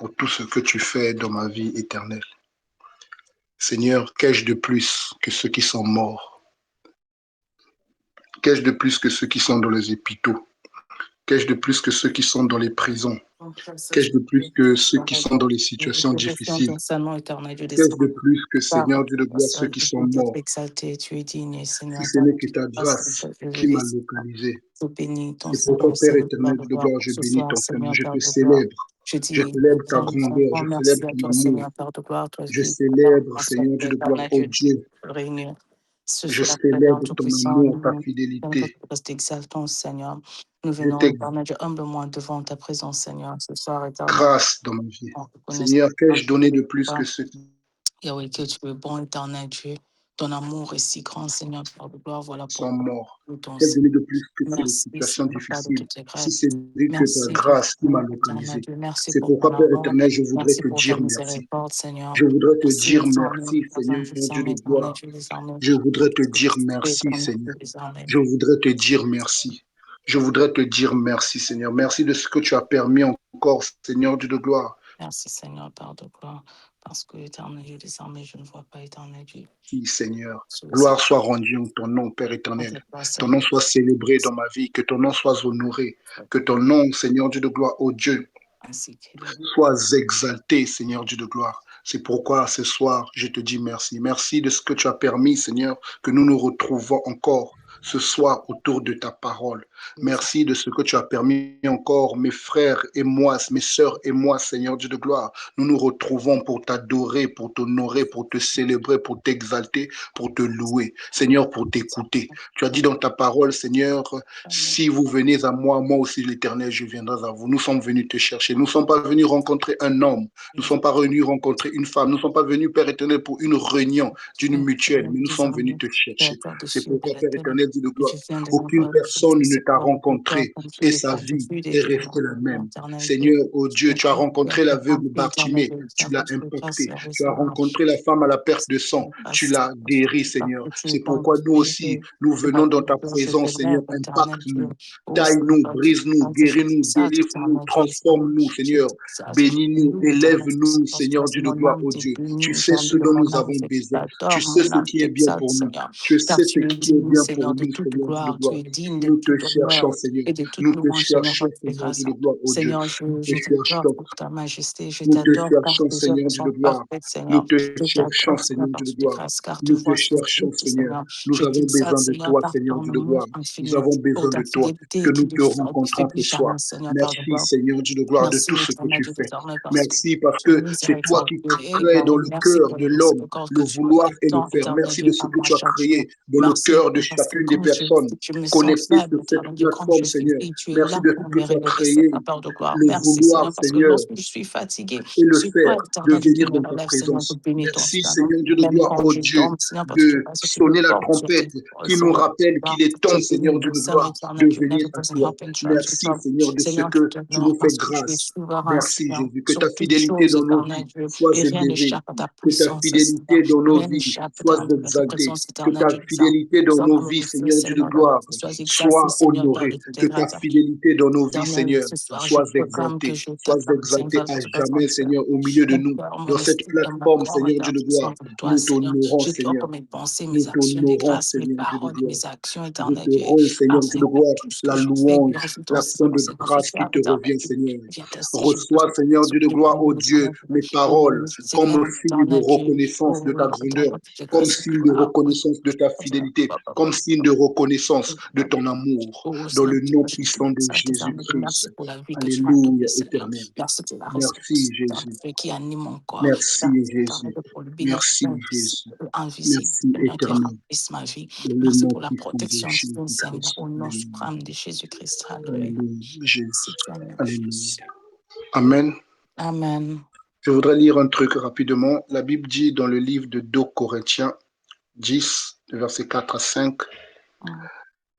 pour tout ce que tu fais dans ma vie éternelle. Seigneur, qu'ai-je de plus que ceux qui sont morts? Qu'ai-je de plus que ceux qui sont dans les hôpitaux? Qu'ai-je de plus que ceux qui sont dans les prisons? Qu'ai-je de plus que ceux qui sont dans les situations difficiles? Qu'ai-je de plus que, Seigneur Dieu de gloire, ceux qui sont morts? Exalté, tu es digne, Seigneur. Si ce n'est que ta grâce qui m'a localisé. C'est pourquoi, Père éternel de gloire, je bénis ton Seigneur, je te célèbre. Je célèbre ta grandeur, je célèbre ton amour. Je célèbre, Seigneur Dieu de gloire, oh Dieu. Je célèbre ton amour, ta fidélité. T'exaltons, Seigneur. Nous venons, Éternel Dieu, humblement devant ta présence, Seigneur, ce soir, Éternel. Grâce dans ma vie. Seigneur, qu'ai-je donné de plus que ce Yahweh, que tu es bon, Éternel Dieu. Ton amour est si grand, Seigneur, par de gloire, voilà sont pourquoi morts? ton Qu'ai-je donné de plus que ces merci, situations Seigneur, Père, de difficiles? toutes les Si grâces. c'est que ta Merci, grâce qui m'a Éternel localisé. Dieu. Merci C'est pour ton pourquoi, Père amour. éternel, je voudrais Merci te pour ta dire merci. miséricorde, Seigneur. Je voudrais te Merci, dire désormais, merci, Seigneur Dieu de désormais, gloire. désormais. Je voudrais te dire merci, Éternel Seigneur. Dieu, désormais. Je voudrais te dire merci. Je voudrais te dire merci, Seigneur. Merci de ce que tu as permis encore, Seigneur Dieu de gloire. Merci, Seigneur, Père de gloire, parce que, Éternel Dieu, désormais, je ne vois pas, Éternel Dieu. Oui, Seigneur. Gloire soit rendue en ton nom, Père éternel. Ton nom soit célébré dans ma vie, que ton nom soit honoré, que ton nom, Seigneur Dieu de gloire, ô Dieu, soit exalté, Seigneur Dieu de gloire. C'est pourquoi ce soir, je te dis merci. Merci de ce que tu as permis, Seigneur, que nous nous retrouvons encore ce soir autour de ta parole. Merci de ce que tu as permis encore, mes frères et moi, mes sœurs et moi, Seigneur Dieu de gloire. Nous nous retrouvons pour t'adorer, pour t'honorer, pour te célébrer, pour t'exalter, pour te louer. Seigneur, pour t'écouter. Tu as dit dans ta parole, Seigneur, si vous venez à moi, moi aussi l'Éternel, je viendrai à vous. Nous sommes venus te chercher. Nous ne sommes pas venus rencontrer un homme. Nous ne sommes pas venus rencontrer une femme. Nous ne sommes pas venus, Père éternel, pour une réunion d'une mutuelle. Mais nous sommes venus te chercher. C'est pourquoi, Père éternel, dit de gloire, aucune personne ne t'a rencontré et sa vie est restée la même. Seigneur, oh Dieu, tu as rencontré l'aveugle Bartimée, tu l'as impacté. Tu as rencontré la femme à la perte de sang, tu l'as guéri, Seigneur. C'est pourquoi nous aussi, nous venons dans ta présence, Seigneur, impacte-nous, taille-nous, brise-nous, guéris-nous, délivre-nous, transforme-nous, Seigneur. Bénis-nous, élève-nous, Seigneur Dieu de gloire, oh Dieu. Tu sais ce dont nous avons besoin. Tu sais ce qui est bien pour nous. Tu sais ce qui est bien pour nous, Seigneur Dieu de gloire. Nous te cherchons, Seigneur. Nous te cherchons, Seigneur Dieu de gloire, oh Dieu. Nous te cherchons. Ta majesté, je Nous te t'adore car cherchons, tes œuvres Seigneur Dieu sont de gloire. parfaites, Nous Seigneur. te Je cherchons, t'adore, Seigneur Seigneur, Dieu par de toutes les gloire. grâces, car te Nous te voici cherchons, vite, Seigneur. Seigneur. Nous Je avons t'exalte, besoin de Seigneur, toi, par Seigneur ton Dieu de amour gloire. Nous infini, avons pour besoin ta de toi. Que fidélité qui nous ne te rencontrons ce faiblit soir. jamais, Seigneur, par le Merci, gloire. Seigneur Dieu de gloire, de tout Merci, ce que éternel tu Dieu, fais. désormais, parce que Merci parce tu es que c'est toi qui miséricordieux. Et crée dans Yahweh, le merci cœur pour de la l'homme miséricorde le que tu me vouloir et le étends, faire. éternel Merci de Dieu, ce à que moi tu as chaque créé jour. dans le Merci, cœur de parce que chacune des quand personnes je me sens connectées sur faible, cette éternel Dieu, quand plateforme, je Seigneur. faiblis, tu es Merci là de ce pour que me tu as relever, c'est créé ta part de gloire. le Merci, vouloir, Seigneur, parce que Seigneur, lorsque je suis fatigué, et le c'est faire, toi, de éternel Dieu, qui venir me dans ta relève, Seigneur, de présence. bénir ton Merci, serment. Seigneur Dieu de Même gloire, quand oh je Dieu, dors, Seigneur, parce que je de passe sur le sonner la bord sur tes trompette qui nous Seigneur, rappelle qu'il est temps, tu es Seigneur Dieu de innocent, gloire, de éternel Dieu. venir Never à doesn't toi. happen try to Merci, come. Seigneur, de ce Seigneur, je que tu t'honore nous fais parce que tu es grâce. souverain, Merci, Seigneur, Jésus. Que sur ta toutes fidélité choses, dans nos éternel vies Dieu. soit Et rien élevée. n'échappe à ta Que ta puissance, Seigneur. fidélité dans nos Rien vies n'échappe, soit éternel Dieu, à ta exaltée. présence, Que éternel ta Dieu. fidélité dans Sois nos vies, glorifié, Seigneur Dieu de Seigneur, dans gloire, sois exalté, soit Seigneur, dans honorée. de toutes Que les ta grâces. fidélité dans nos vies, Éternel, Seigneur, ce soir, je soit proclame que exaltée. je Sois t'acclame, exaltée Seigneur, à parce que jamais, Seigneur, au milieu de mon nous. cœur, mon Dans cette esprit et mon plateforme, corps, Seigneur Dieu éternel, de sont gloire, pour toi, nous Seigneur. t'honorons, Je Seigneur. t'offre mes pensées, Nous mes actions, mes t'honorons, grâces, mes Seigneur Dieu de paroles, gloire. mes actions, Je éternel te Dieu, rends, Seigneur Dieu afin de que gloire, tout ce que la je fais louange, glorifie ton l'action Seigneur. de Seigneur, ce grâce qui soir, te éternel revient, Dieu, Seigneur. viens t'asseoir, Reçois, Seigneur Dieu de gloire, ô Dieu, mes paroles comme signe de éternel Dieu. reconnaissance Oh de ta oui, grandeur, éternel, toutes les comme grâces, signe de reconnaissance de ta fidélité, comme signe de reconnaissance de ton amour, oh, dans Seigneur, le tu nom vois, je te puissant de ça, désormais. Jésus-Christ. Merci pour la vie que tu m'as donnée, Alléluia Seigneur. éternel. Merci pour la Merci responsabilité Jésus. qui anime mon corps. Merci Merci Jésus. pour le Merci bénéfice Jésus. invisible, Merci Seigneur, qui éternel. remplisse ma vie. Dans le Merci nom pour la puissant de protection divine, Seigneur, Jésus-Christ. au nom Alléluia. suprême de Jésus-Christ. Alléluia. Alléluia. Jésus. Merci, Seigneur. Alléluia. Amen. Amen. Je voudrais lire un truc rapidement. La Bible dit dans le livre de 2 Corinthiens 10, versets 4 à 5,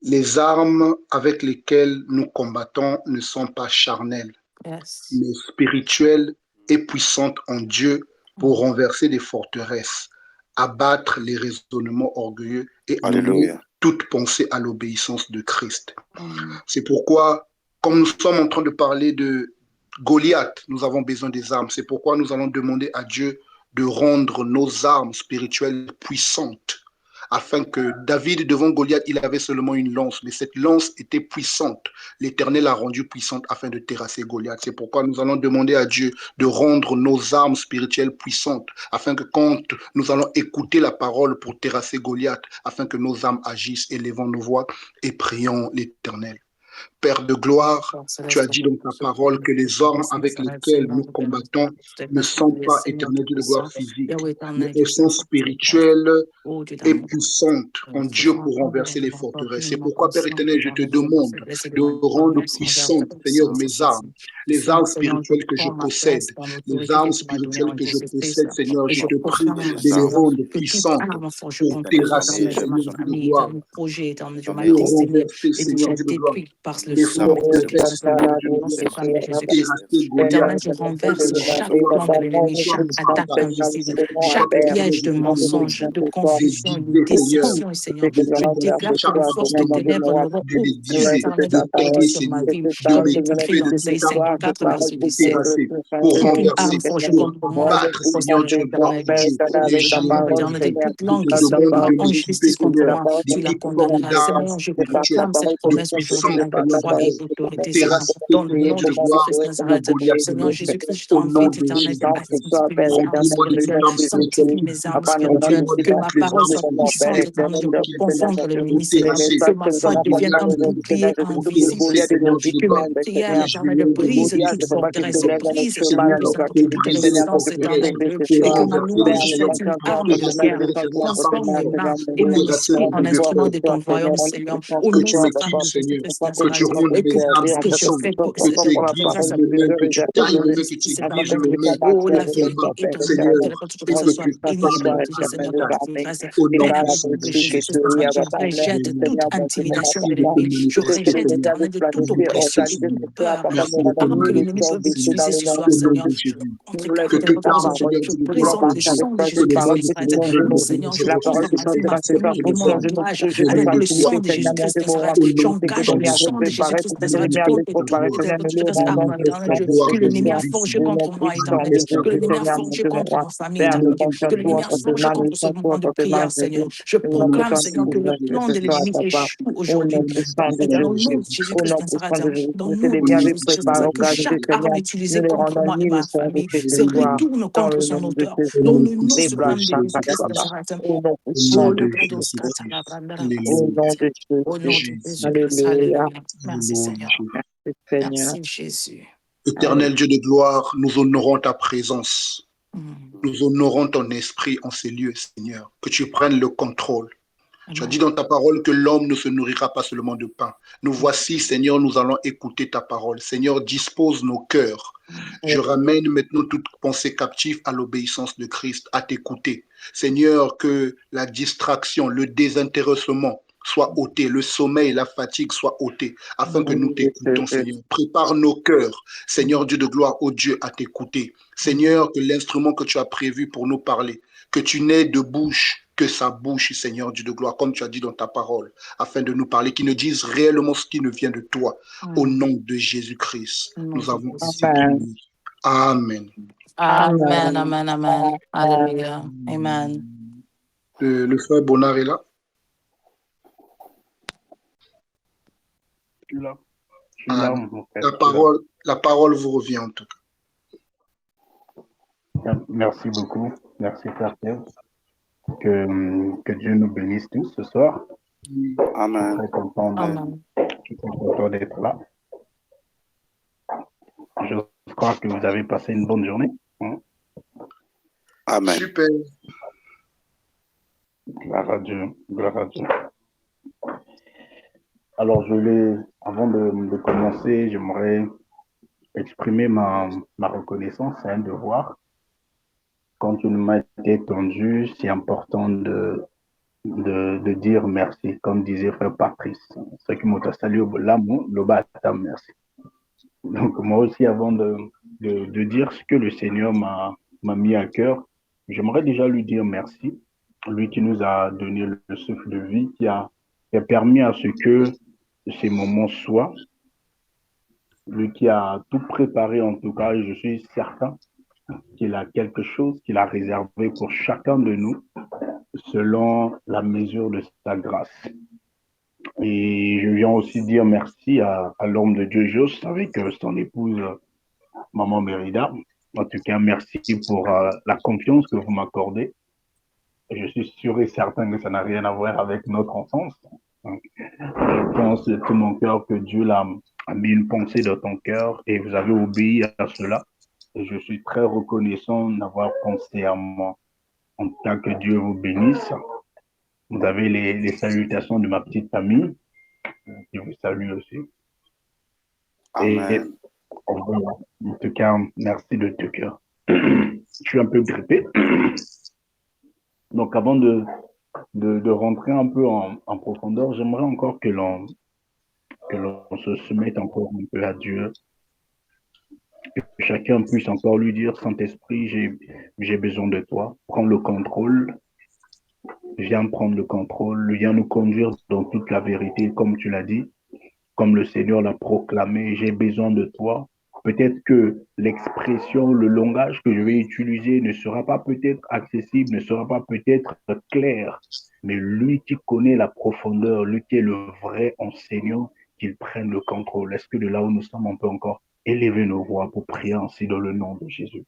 les armes avec lesquelles nous combattons ne sont pas charnelles, mais spirituelles et puissantes en Dieu pour renverser des forteresses, abattre les raisonnements orgueilleux et amener toute pensée à l'obéissance de Christ. C'est pourquoi, comme nous sommes en train de parler de Goliath, nous avons besoin des armes. C'est pourquoi nous allons demander à Dieu de rendre nos armes spirituelles puissantes. Afin que David, devant Goliath, il avait seulement une lance, mais cette lance était puissante. L'Éternel l'a rendue puissante afin de terrasser Goliath. C'est pourquoi nous allons demander à Dieu de rendre nos armes spirituelles puissantes, afin que quand nous allons écouter la parole pour terrasser Goliath, afin que nos âmes agissent, élevons nos voix et prions l'Éternel. Père de gloire, tu as dit dans ta parole que les armes avec lesquelles nous combattons ne sont pas, éternel Dieu de gloire, physiques, mais elles sont spirituelles et puissantes en Dieu pour renverser les forteresses. C'est pourquoi, Père éternel, je te demande de rendre puissantes, Seigneur, mes armes, les armes spirituelles que je possède, les armes spirituelles que je possède, Seigneur, je te prie de les rendre que toute puissantes arme forgée pour contre nous, terrasser, éternel Dieu, ma Seigneur Dieu de famille, gloire, éternel projet, éternel Dieu, ma pour destinée, renverser, est Seigneur déjà Dieu de gloire, détruite par le les feu de forteresses, Jésus-Christ, Seigneur Dieu de dans ce gloire, sang de pour Jésus-Christ. terrasser Éternel, Goliath, je afin que renverse nous chaque puissions, plan de Seigneur, l'ennemi, chaque comme attaque Satan. invisible, C'est pourquoi, chaque Père éternel, piège je de te demande mensonges, de de confusion et de viser, Seigneur, destruction, Seigneur. de Je viser déclare que les chaque forces de ennemi, ténèbres n'auront de les aucune, viser, éternel, de autorité tailler, sur ma Seigneur, vie, de comme il les est écrit couper dans de Ésaïe bout en bout, 54, Papa, verset pour 17. terrasser, pour Toute une renverser, arme forgée pour contre moi, je abattre, Seigneur Dieu prospérera, de gloire, éternel au Dieu. Dieu. Je Et déclare, Jéhovah, éternel Dieu, toute je langue te qui demande s'élèvera de en m'équiper, justice contre Seigneur, moi, tu la d'équipement condamneras. d'armes Seigneur, je spirituelles, proclame cette de promesse aujourd'hui puissance, dans ta Seigneur Dieu foi de et gloire, pour autorité, Seigneur. terrasser, Dans le Seigneur nom Dieu de de gloire, Jésus-Christ de le Nazareth, Goliath Seigneur terrestre. Jésus-Christ, je Au nom t'invite, de éternel Dieu, à Jésus-Christ, sanctifier mes armes remplis-moi de spirituelles, toutes armes spirituelles sanctifie qui mes armes puissent. spirituelles, Remplis-moi de que ma toutes les parole armes soit spirituelles, puissante, éternel Seigneur Dieu, Dieu, pour qui est confondre pour l'ennemi, Seigneur, terrasser, que ma foi devienne un Goliath, bouclier pour terrasser, invisible, Seigneur Seigneur, Dieu de que gloire. mes prières, Et je éternel Dieu, viens brise demander, toute Seigneur Dieu de forteresse, gloire, brise, éternel Dieu, Seigneur, toute de briser les résistance, forteresses, éternel Dieu, pour et que ma renverser les louange géants, soit une pour arme de terrasser guerre. l'adversaire par Transforme l'or, mon âme et pour mon terrasser esprit en l'ennemi de instrument fer. de ton royaume, Seigneur, au Que tu nom m'équipes, puissant de Seigneur, Jésus-Christ de que tu Nazareth, rendes et que mes tout armes ce que je puissantes, fais que tu aiguises mes mains, que tu tailles mes mains, que tu aiguises mes mains oh, pour la combattre, vérité éternelle, Seigneur, que et ce que soit tu béni, fasses ma Seigneur vie Dieu, Seigneur, par efficace. ta grâce. Au nom Père, au puissant nom de de Jésus-Christ de Jésus. Nazareth, je rejette Alléluia. toute intimidation Merci de de te l'ennemi. Je manifester, rejette, Seigneur. éternel, de toute Merci, oppression, de toute Seigneur. peur, Merci de toute te arme que l'ennemi manifester, peut Seigneur. utiliser ce soir, Au nom Seigneur. de Je Jésus. Que contrecarre tes toute forces arme, aujourd'hui. Seigneur Je Dieu de gloire, présente oh le Dieu, sang de que le Jésus-Christ de monde Nazareth. puisse Oh venir Seigneur, je renverser, couvre ma vie, Seigneur, ma famille et mon puissant, entourage avec le révélateur, sang de Jésus-Christ de Nazareth. au nom J'engage le puissant de sang de Jésus. Jésus-Christ de Nazareth Manifeste contre ta toutes gloire. les armes, Manifeste éternel ta Dieu, gloire que dans l'ennemi nos a vies, forgé Seigneur. contre moi, éternel Dieu, Manifeste ta que l'ennemi gloire a dans nos forgé familles. contre ma famille, éternel Dieu, Manifeste ta que l'ennemi gloire a dans nos forgé contre ce moment de prière, Seigneur. Je au nom proclame, Seigneur, puissant que de le plan de Jésus-Christ. l'ennemi échoue aujourd'hui. Au nom puissant Éternel, de au nom de Jésus-Christ de Jésus-Christ. Nazareth, dans le nom Au de nom Jésus-Christ de puissant de Nazareth, que chaque Jésus-Christ. arme utilisée contre moi et ma famille Au se nom retourne contre son auteur. au Dans nom le nom puissant de suprême de Jésus-Christ de Jésus-Christ. Nazareth. Au Oh, nom le de Brados Jésus-Christ. Alléluia. au nom de Jésus. Jésus-Christ, Alléluia. Merci Alléluia. Seigneur. Merci Jésus. Éternel Dieu de gloire, nous honorons ta présence. Mm. Nous honorons ton esprit en ces lieux, Seigneur. Que tu prennes le contrôle. Tu as dit Amen. dans ta parole que l'homme ne se nourrira pas seulement de pain. Nous voici, Seigneur, nous allons écouter ta parole. Seigneur, dispose nos cœurs. Je ramène maintenant toute pensée captive à l'obéissance de Christ, à t'écouter. Seigneur, que la distraction, le désintéressement soit ôté, le sommeil, la fatigue soient ôtés, afin que nous t'écoutons, Seigneur. Prépare nos cœurs, Seigneur Dieu de gloire, ô Dieu, à t'écouter. Seigneur, que l'instrument que tu as prévu pour nous parler, que tu n'aies de bouche que sa bouche, Seigneur Dieu de gloire, comme tu as dit dans ta parole, afin de nous parler, qui ne dise réellement ce qui ne vient de toi. Au nom de Jésus-Christ, Au nom nous de avons Jésus. ainsi prié. Amen. Amen, amen, amen. Alléluia. Amen. Le frère Bonnard est là. Je suis là. Amen. Mon frère. La parole vous revient en tout cas. Merci beaucoup. Merci, frère Pierre. Que Dieu nous bénisse tous ce soir. Amen. Je suis très content d'être là. Je crois que vous avez passé une bonne journée. Amen. Super. Gloire à Dieu. Gloire à Dieu. Alors, avant de commencer, j'aimerais exprimer ma reconnaissance, c'est un devoir. Quand une main est tendue, c'est important de dire merci, comme disait frère Patrice. Ce qui m'a salué l'amour, le baptême, merci. Donc, moi aussi, avant de dire ce que le Seigneur m'a mis à cœur, j'aimerais déjà lui dire merci. Lui qui nous a donné le souffle de vie, qui a permis à ce que ces moments soient. lui qui a tout préparé en tout cas, et je suis certain qu'il a quelque chose qu'il a réservé pour chacun de nous selon la mesure de sa grâce. Et je viens aussi dire merci à l'homme de Dieu, Jos, avec son épouse, Maman Mérida. En tout cas, merci pour la confiance que vous m'accordez. Je suis sûr et certain que ça n'a rien à voir avec notre enfance. Donc, je pense de tout mon cœur que Dieu a mis une pensée dans ton cœur et vous avez obéi à cela. Et je suis très reconnaissant d'avoir pensé à moi. En tout cas, que Dieu vous bénisse. Vous avez les salutations de ma petite famille, qui vous salue aussi. Et Amen. voilà. En tout cas, merci de tout cœur. Je suis un peu grippé. Donc, avant de rentrer un peu en profondeur, j'aimerais encore que l'on se mette encore un peu à Dieu, que chacun puisse encore lui dire, Saint-Esprit, j'ai besoin de toi, prends le contrôle, viens prendre le contrôle, viens nous conduire dans toute la vérité, comme tu l'as dit, comme le Seigneur l'a proclamé, j'ai besoin de toi. Peut-être que l'expression, le langage que je vais utiliser ne sera pas peut-être accessible, ne sera pas peut-être clair, mais lui qui connaît la profondeur, lui qui est le vrai enseignant, qu'il prenne le contrôle. Est-ce que de là où nous sommes, on peut encore élever nos voix pour prier ainsi dans le nom de Jésus?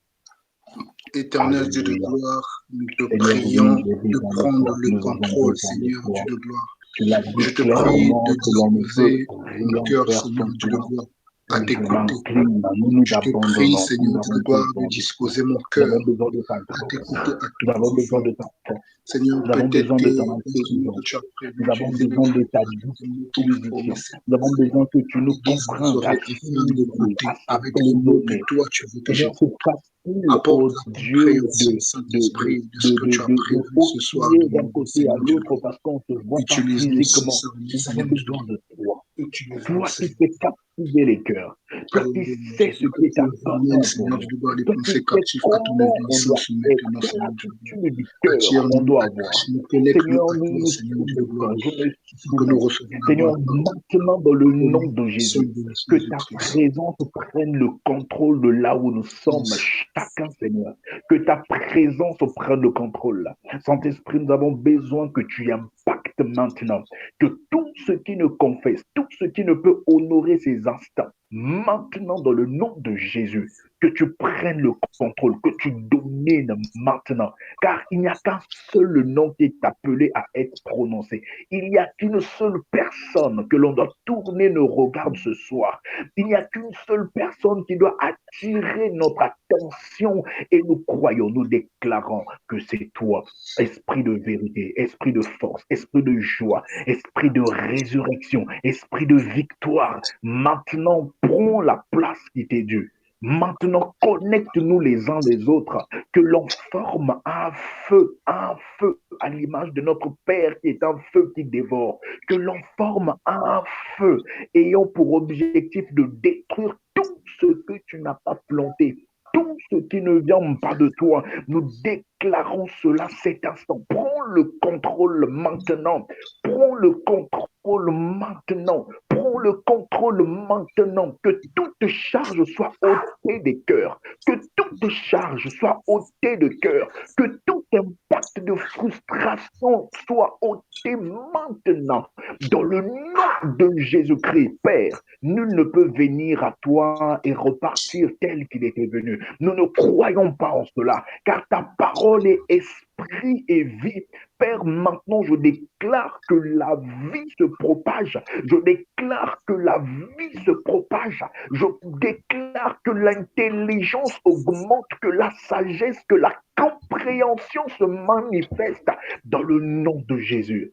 Éternel Dieu de Alléluia. gloire, nous te Seigneur, prions oui, j'ai de besoin de prendre toi. le Nous avons contrôle, besoin de Seigneur toi. Dieu de gloire. Tu l'as Je dit te prie de clairement que l'on ne peut disposer mon rien cœur, faire Seigneur sans Dieu de toi. gloire, à Et je t'écouter. m'incline, nous nous Je te prie, abandonnons. Seigneur Nous Dieu de avons gloire, de besoin de toi. disposer mon Nous avons cœur besoin de ta à grâce. t'écouter à Nous toute avons besoin profond. de ta force. Seigneur, Nous avons peut-être besoin de que ton l'instrument que intelligence. tu as prévu Nous avons d'utiliser ne besoin de sera ta pas le mot qu'il faut, mais disposition. c'est Nous avons besoin que tu nous aiguise mes comprennes, oreilles afin raffines-nous, d'écouter assez avec les mots que donner. toi tu veux que Seigneur, c'est j'écoute. facile, Apporte oh la Dieu, compréhension, Saint-Esprit, de ce que tu as de prévu ce soir osciller de d'un nous, côté à Seigneur Dieu de l'autre gloire. parce qu'on ne se voit pas Utilise-nous physiquement. sincèrement, Nous avons Seigneur Dieu de besoin gloire. de toi. Utilise-nous, Toi qui Seigneur. sais captiver les cœurs. Toi qui Alléluia, sais ce Jésus, que qui est tu ramènes, important pour Seigneur nous. Dieu de gloire, les Toi qui pensées sais captives à ton comment on doit obéissance être. maintenant, Quelle Seigneur Dieu de gloire. attitude du cœur on Attire-nous, doit avoir. attache-nous, connecte-nous Seigneur, à nous toi, nous Seigneur Dieu de gloire, soumettons, je me afin que nous soumets. recevions la Seigneur, bonne parole. maintenant dans le Au nom nom de puissant Jésus, de que ta Jésus-Christ. présence prenne le contrôle de là où nous sommes, Merci. chacun, Seigneur. Que ta présence prenne le contrôle. Saint-Esprit, nous avons besoin que tu impactes maintenant. Que tout ce qui ne confesse, tout ce qui ne peut honorer ces instants, maintenant dans le nom de Jésus, que tu prennes le contrôle, que tu domines maintenant. Car il n'y a qu'un seul nom qui est appelé à être prononcé. Il n'y a qu'une seule personne que l'on doit tourner nos regards ce soir. Il n'y a qu'une seule personne qui doit attirer notre attention et nous croyons, nous déclarons que c'est toi. Esprit de vérité, esprit de force, esprit de joie, esprit de résurrection, esprit de victoire. Maintenant, prends la place qui t'est due. Maintenant, connecte-nous les uns les autres, que l'on forme un feu à l'image de notre Père qui est un feu qui dévore, que l'on forme un feu ayant pour objectif de détruire tout ce que tu n'as pas planté, tout ce qui ne vient pas de toi. Nous déclarons cela cet instant. Prends le contrôle maintenant. Prends le contrôle maintenant. Prends le contrôle maintenant. Que toute charge soit ôtée des cœurs. Que toute charge soit ôtée de cœur. Que tout impact de frustration soit ôté maintenant. Dans le nom de Jésus-Christ, Père, nul ne peut venir à toi et repartir tel qu'il était venu. Nous ne croyons pas en cela, car ta parole est esprit et vie. Père, maintenant je déclare que la vie se propage. Je déclare que la vie se propage. Je déclare que l'intelligence augmente, que la sagesse, que la compréhension se manifeste dans le nom de Jésus.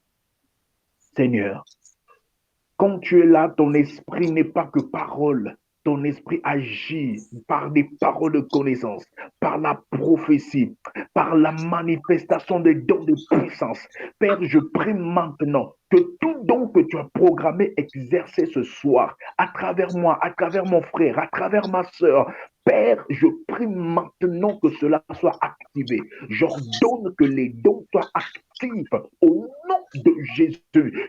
Seigneur, quand tu es là, ton esprit n'est pas que parole. Ton esprit agit par des paroles de connaissance, par la prophétie, par la manifestation des dons de puissance. Père, je prie maintenant que tout don que tu as programmé exercer ce soir, à travers moi, à travers mon frère, à travers ma soeur, Père, je prie maintenant que cela soit activé. J'ordonne que les dons soient actifs au nom de Jésus,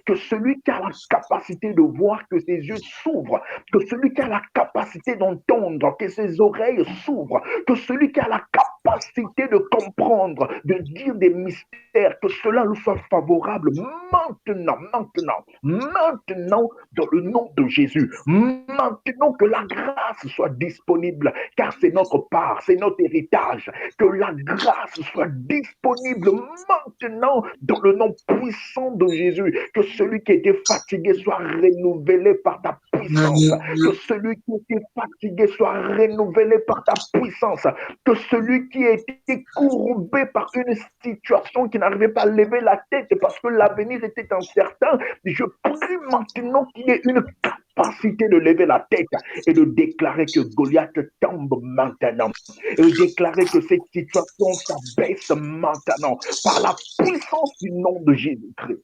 que celui qui a la capacité de voir, que ses yeux s'ouvrent, que celui qui a la capacité d'entendre, que ses oreilles s'ouvrent, que celui qui a la capacité de comprendre, de dire des mystères, que cela lui soit favorable maintenant, maintenant, maintenant, dans le nom de Jésus. Maintenant que la grâce soit disponible, car c'est notre part, c'est notre héritage, que la grâce soit disponible maintenant dans le nom puissant de Jésus, que celui qui était fatigué soit renouvelé par ta puissance, que celui qui était fatigué soit renouvelé par ta puissance, que celui qui était courbé par une situation qui n'arrivait pas à lever la tête parce que l'avenir était incertain, je prie maintenant qu'il y ait une capacité de lever la tête et de déclarer que Goliath tombe maintenant et de déclarer que cette situation s'abaisse maintenant par la puissance du nom de Jésus-Christ.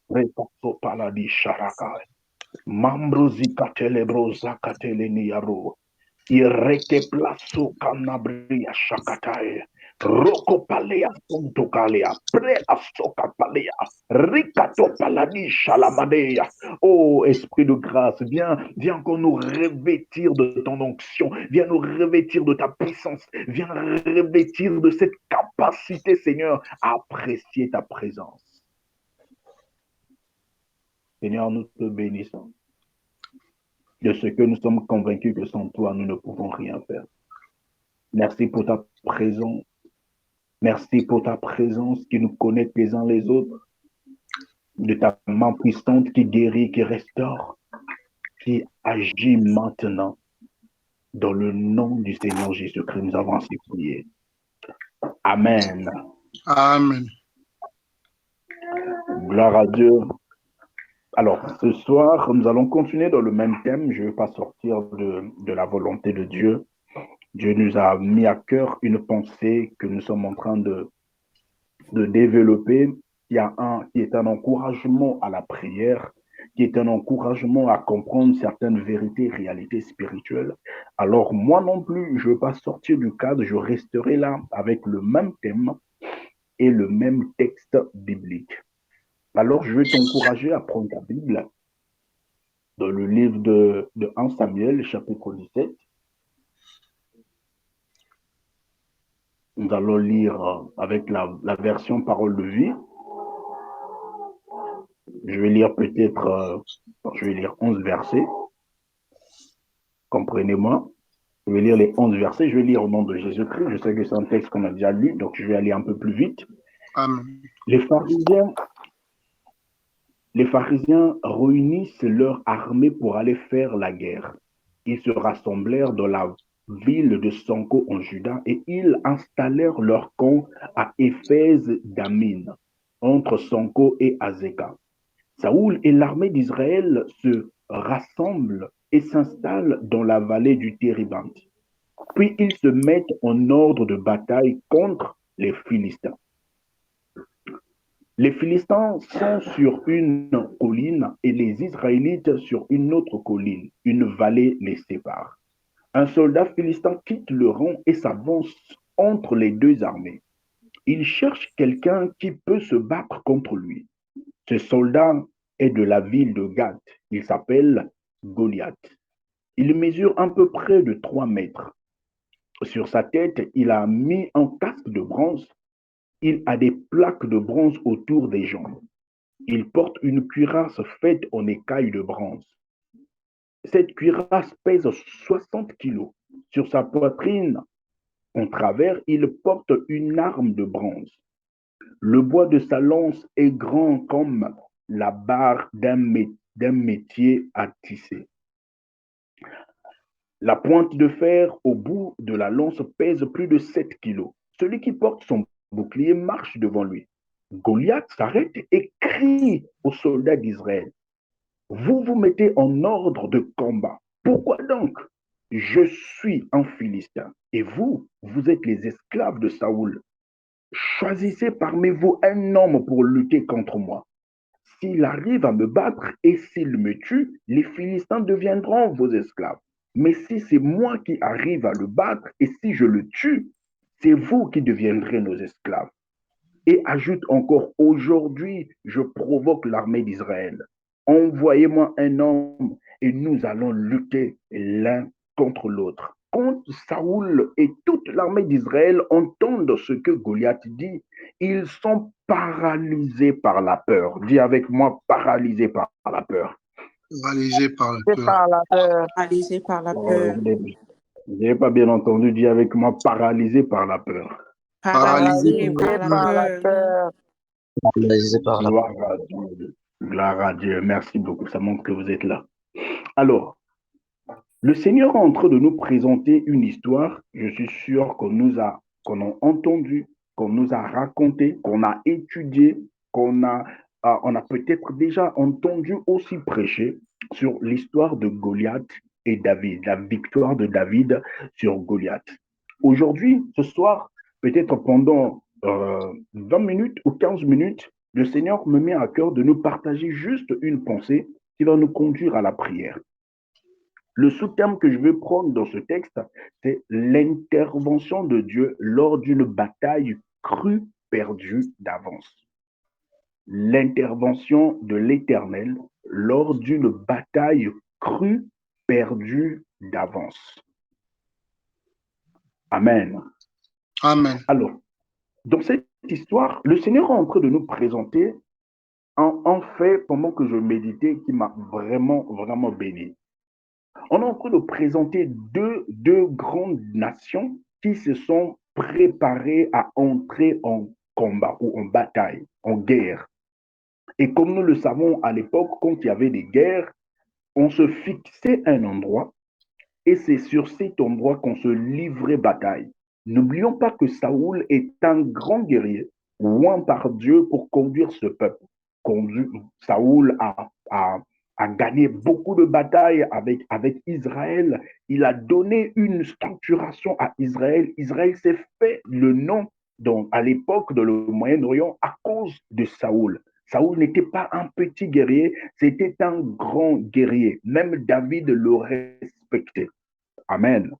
Reposo paladi sharaka. Mambrosi katelebrosa kateleniaro. Ireke plaso kanabria shakatai. Roko palea pontokalea. Pre asoka palea. Rikato paladi shalamadea. Oh, Esprit de grâce, viens encore nous revêtir de ton onction. Viens nous revêtir de ta puissance. Viens revêtir de cette capacité, Seigneur, à apprécier ta présence. Seigneur, nous te bénissons de ce que nous sommes convaincus que sans toi, nous ne pouvons rien faire. Merci pour ta présence. Merci pour ta présence qui nous connecte les uns les autres, de ta main puissante qui guérit, qui restaure, qui agit maintenant. Dans le nom du Seigneur Jésus-Christ, nous avons ainsi prié. Amen. Amen. Gloire à Dieu. Alors, ce soir, nous allons continuer dans le même thème. Je ne vais pas sortir de la volonté de Dieu. Dieu nous a mis à cœur une pensée que nous sommes en train de développer, qui est un encouragement à la prière, qui est un encouragement à comprendre certaines vérités et réalités spirituelles. Alors, moi non plus, je ne vais pas sortir du cadre, je resterai là avec le même thème et le même texte biblique. Alors, je vais t'encourager à prendre ta Bible dans le livre de 1 Samuel, chapitre 17. Nous allons lire avec la version Parole de vie. Je vais lire peut-être, je vais lire 11 versets. Comprenez-moi. Je vais lire les 11 versets. Je vais lire au nom de Jésus-Christ. Je sais que c'est un texte qu'on a déjà lu, donc je vais aller un peu plus vite. Amen. Les pharisiens réunissent leur armée pour aller faire la guerre. Ils se rassemblèrent dans la ville de Sanco en Juda et ils installèrent leur camp à Éphèse d'Amin, entre Sanco et Azeka. Saoul et l'armée d'Israël se rassemblent et s'installent dans la vallée du Téribante. Puis ils se mettent en ordre de bataille contre les Philistins. Les Philistins sont sur une colline et les Israélites sur une autre colline. Une vallée les sépare. Un soldat philistin quitte le rang et s'avance entre les deux armées. Il cherche quelqu'un qui peut se battre contre lui. Ce soldat est de la ville de Gath. Il s'appelle Goliath. Il mesure à peu près de 3 mètres. Sur sa tête, il a mis un casque de bronze. Il a des plaques de bronze autour des jambes. Il porte une cuirasse faite en écailles de bronze. Cette cuirasse pèse 60 kilos. Sur sa poitrine, en travers, il porte une arme de bronze. Le bois de sa lance est grand comme la barre d'un métier à tisser. La pointe de fer au bout de la lance pèse plus de 7 kilos. Celui qui porte son bouclier marche devant lui. Goliath s'arrête et crie aux soldats d'Israël. Vous vous mettez en ordre de combat. Pourquoi donc? Je suis un Philistin et vous, vous êtes les esclaves de Saoul. Choisissez parmi vous un homme pour lutter contre moi. S'il arrive à me battre et s'il me tue, les Philistins deviendront vos esclaves. Mais si c'est moi qui arrive à le battre et si je le tue, c'est vous qui deviendrez nos esclaves. Et ajoute encore, aujourd'hui, je provoque l'armée d'Israël. Envoyez-moi un homme et nous allons lutter l'un contre l'autre. Quand Saoul et toute l'armée d'Israël entendent ce que Goliath dit, ils sont paralysés par la peur. Dis avec moi, paralysés par la peur. Paralysé par la peur. Par la peur. Paralysé par la Oh, peur. je n'ai pas bien entendu, dis avec moi, paralysé par la peur. Paralysé Paralysé par la peur. Paralysé par la Gloire à Dieu. Gloire à Dieu. Merci beaucoup. Ça montre que vous êtes là. Alors, le Seigneur est en train de nous présenter une histoire. Je suis sûr qu'on a entendu, qu'on nous a raconté, qu'on a étudié, on a peut-être déjà entendu aussi prêcher sur l'histoire de Goliath et David, la victoire de David sur Goliath. Aujourd'hui, ce soir, peut-être pendant 20 minutes ou 15 minutes, le Seigneur me met à cœur de nous partager juste une pensée qui va nous conduire à la prière. Le sous-terme que je vais prendre dans ce texte, c'est l'intervention de Dieu lors d'une bataille crue perdue d'avance. L'intervention de l'Éternel lors d'une bataille crue perdue d'avance. Amen. Amen. Alors, dans cette histoire, le Seigneur est en train de nous présenter un fait pendant que je méditais qui m'a vraiment, vraiment béni. On est en train de présenter deux grandes nations qui se sont préparées à entrer en combat ou en bataille, en guerre. Et comme nous le savons à l'époque, quand il y avait des guerres, on se fixait un endroit et c'est sur cet endroit qu'on se livrait bataille. N'oublions pas que Saoul est un grand guerrier, loin par Dieu pour conduire ce peuple. Saoul a gagné beaucoup de batailles avec Israël. Il a donné une structuration à Israël. Israël s'est fait le nom à l'époque de le Moyen-Orient à cause de Saoul. Saoul n'était pas un petit guerrier, c'était un grand guerrier. Même David le respectait. Amen.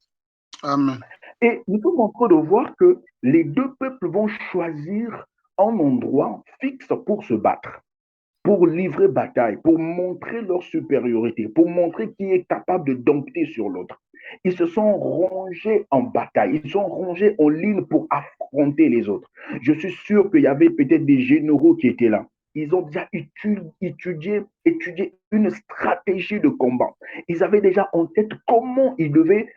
Amen. Et nous sommes en train de voir que les deux peuples vont choisir un endroit fixe pour se battre, pour livrer bataille, pour montrer leur supériorité, pour montrer qui est capable de dompter sur l'autre. Ils se sont rangés en bataille, ils sont rangés en ligne pour affronter les autres. Je suis sûr qu'il y avait peut-être des généraux qui étaient là. Ils ont déjà étudié une stratégie de combat. Ils avaient déjà en tête comment ils devaient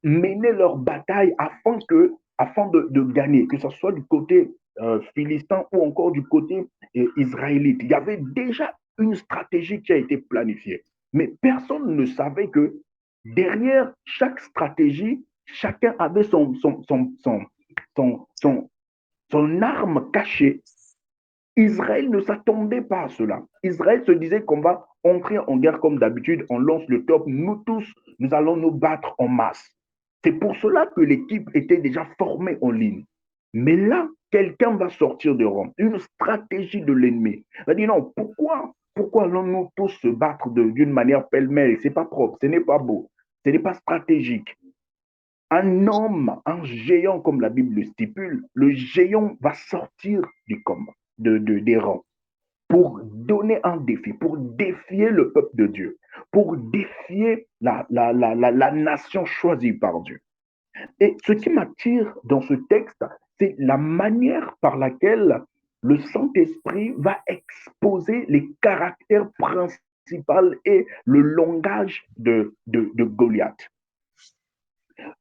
mener leur bataille afin de gagner, que ce soit du côté philistin ou encore du côté israélite. Il y avait déjà une stratégie qui a été planifiée. Mais personne ne savait que derrière chaque stratégie, chacun avait son arme cachée. Israël ne s'attendait pas à cela. Israël se disait qu'on va entrer en guerre comme d'habitude, on lance le top, nous tous, nous allons nous battre en masse. C'est pour cela que l'équipe était déjà formée en ligne. Mais là, quelqu'un va sortir de Rome, une stratégie de l'ennemi. Il va dire non, pourquoi allons-nous tous se battre d'une manière pêle-mêle? Ce n'est pas propre, ce n'est pas beau, ce n'est pas stratégique. Un homme, un géant, comme la Bible le stipule, le géant va sortir du combat, des rangs, pour donner un défi, pour défier le peuple de Dieu, pour défier la nation choisie par Dieu. Et ce qui m'attire dans ce texte, c'est la manière par laquelle le Saint-Esprit va exposer les caractères principaux et le langage de Goliath.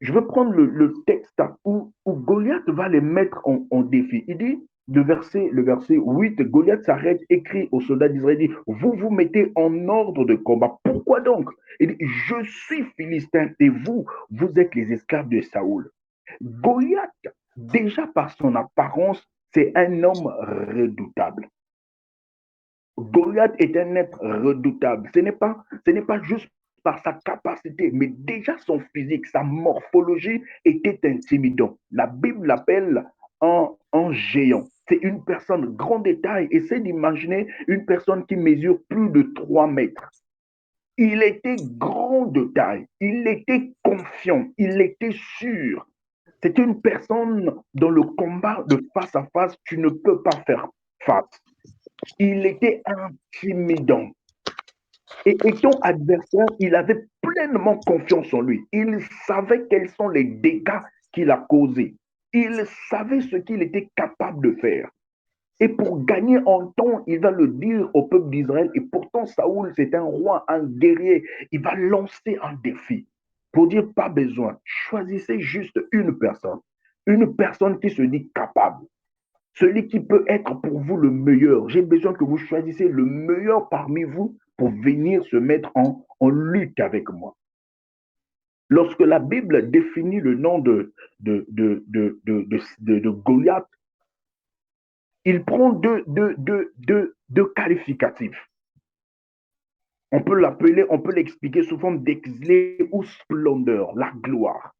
Je vais prendre le texte où Goliath va les mettre en défi. Il dit, le verset 8, Goliath s'arrête, écrit aux soldats d'Israël, dit, vous vous mettez en ordre de combat. Pourquoi donc? Il dit, je suis philistin et vous êtes les esclaves de Saoul. Goliath, déjà par son apparence, c'est un homme redoutable. Goliath est un être redoutable. Ce n'est pas juste par sa capacité, mais déjà son physique, sa morphologie était intimidant. La Bible l'appelle un géant. C'est une personne grand détail. Essaie d'imaginer une personne qui mesure plus de 3 mètres. Il était grand de taille, il était confiant, il était sûr. C'est une personne dans le combat de face à face, tu ne peux pas faire face. Il était intimidant. Et étant adversaire, il avait pleinement confiance en lui. Il savait quels sont les dégâts qu'il a causés. Il savait ce qu'il était capable de faire. Et pour gagner en temps, il va le dire au peuple d'Israël. Et pourtant, Saoul, c'est un roi, un guerrier. Il va lancer un défi pour dire pas besoin. Choisissez juste une personne. Une personne qui se dit capable. Celui qui peut être pour vous le meilleur. J'ai besoin que vous choisissiez le meilleur parmi vous pour venir se mettre en lutte avec moi. Lorsque la Bible définit le nom de Goliath, il prend deux qualificatifs. On peut l'appeler, on peut l'expliquer sous forme d'exlé ou splendeur, la gloire.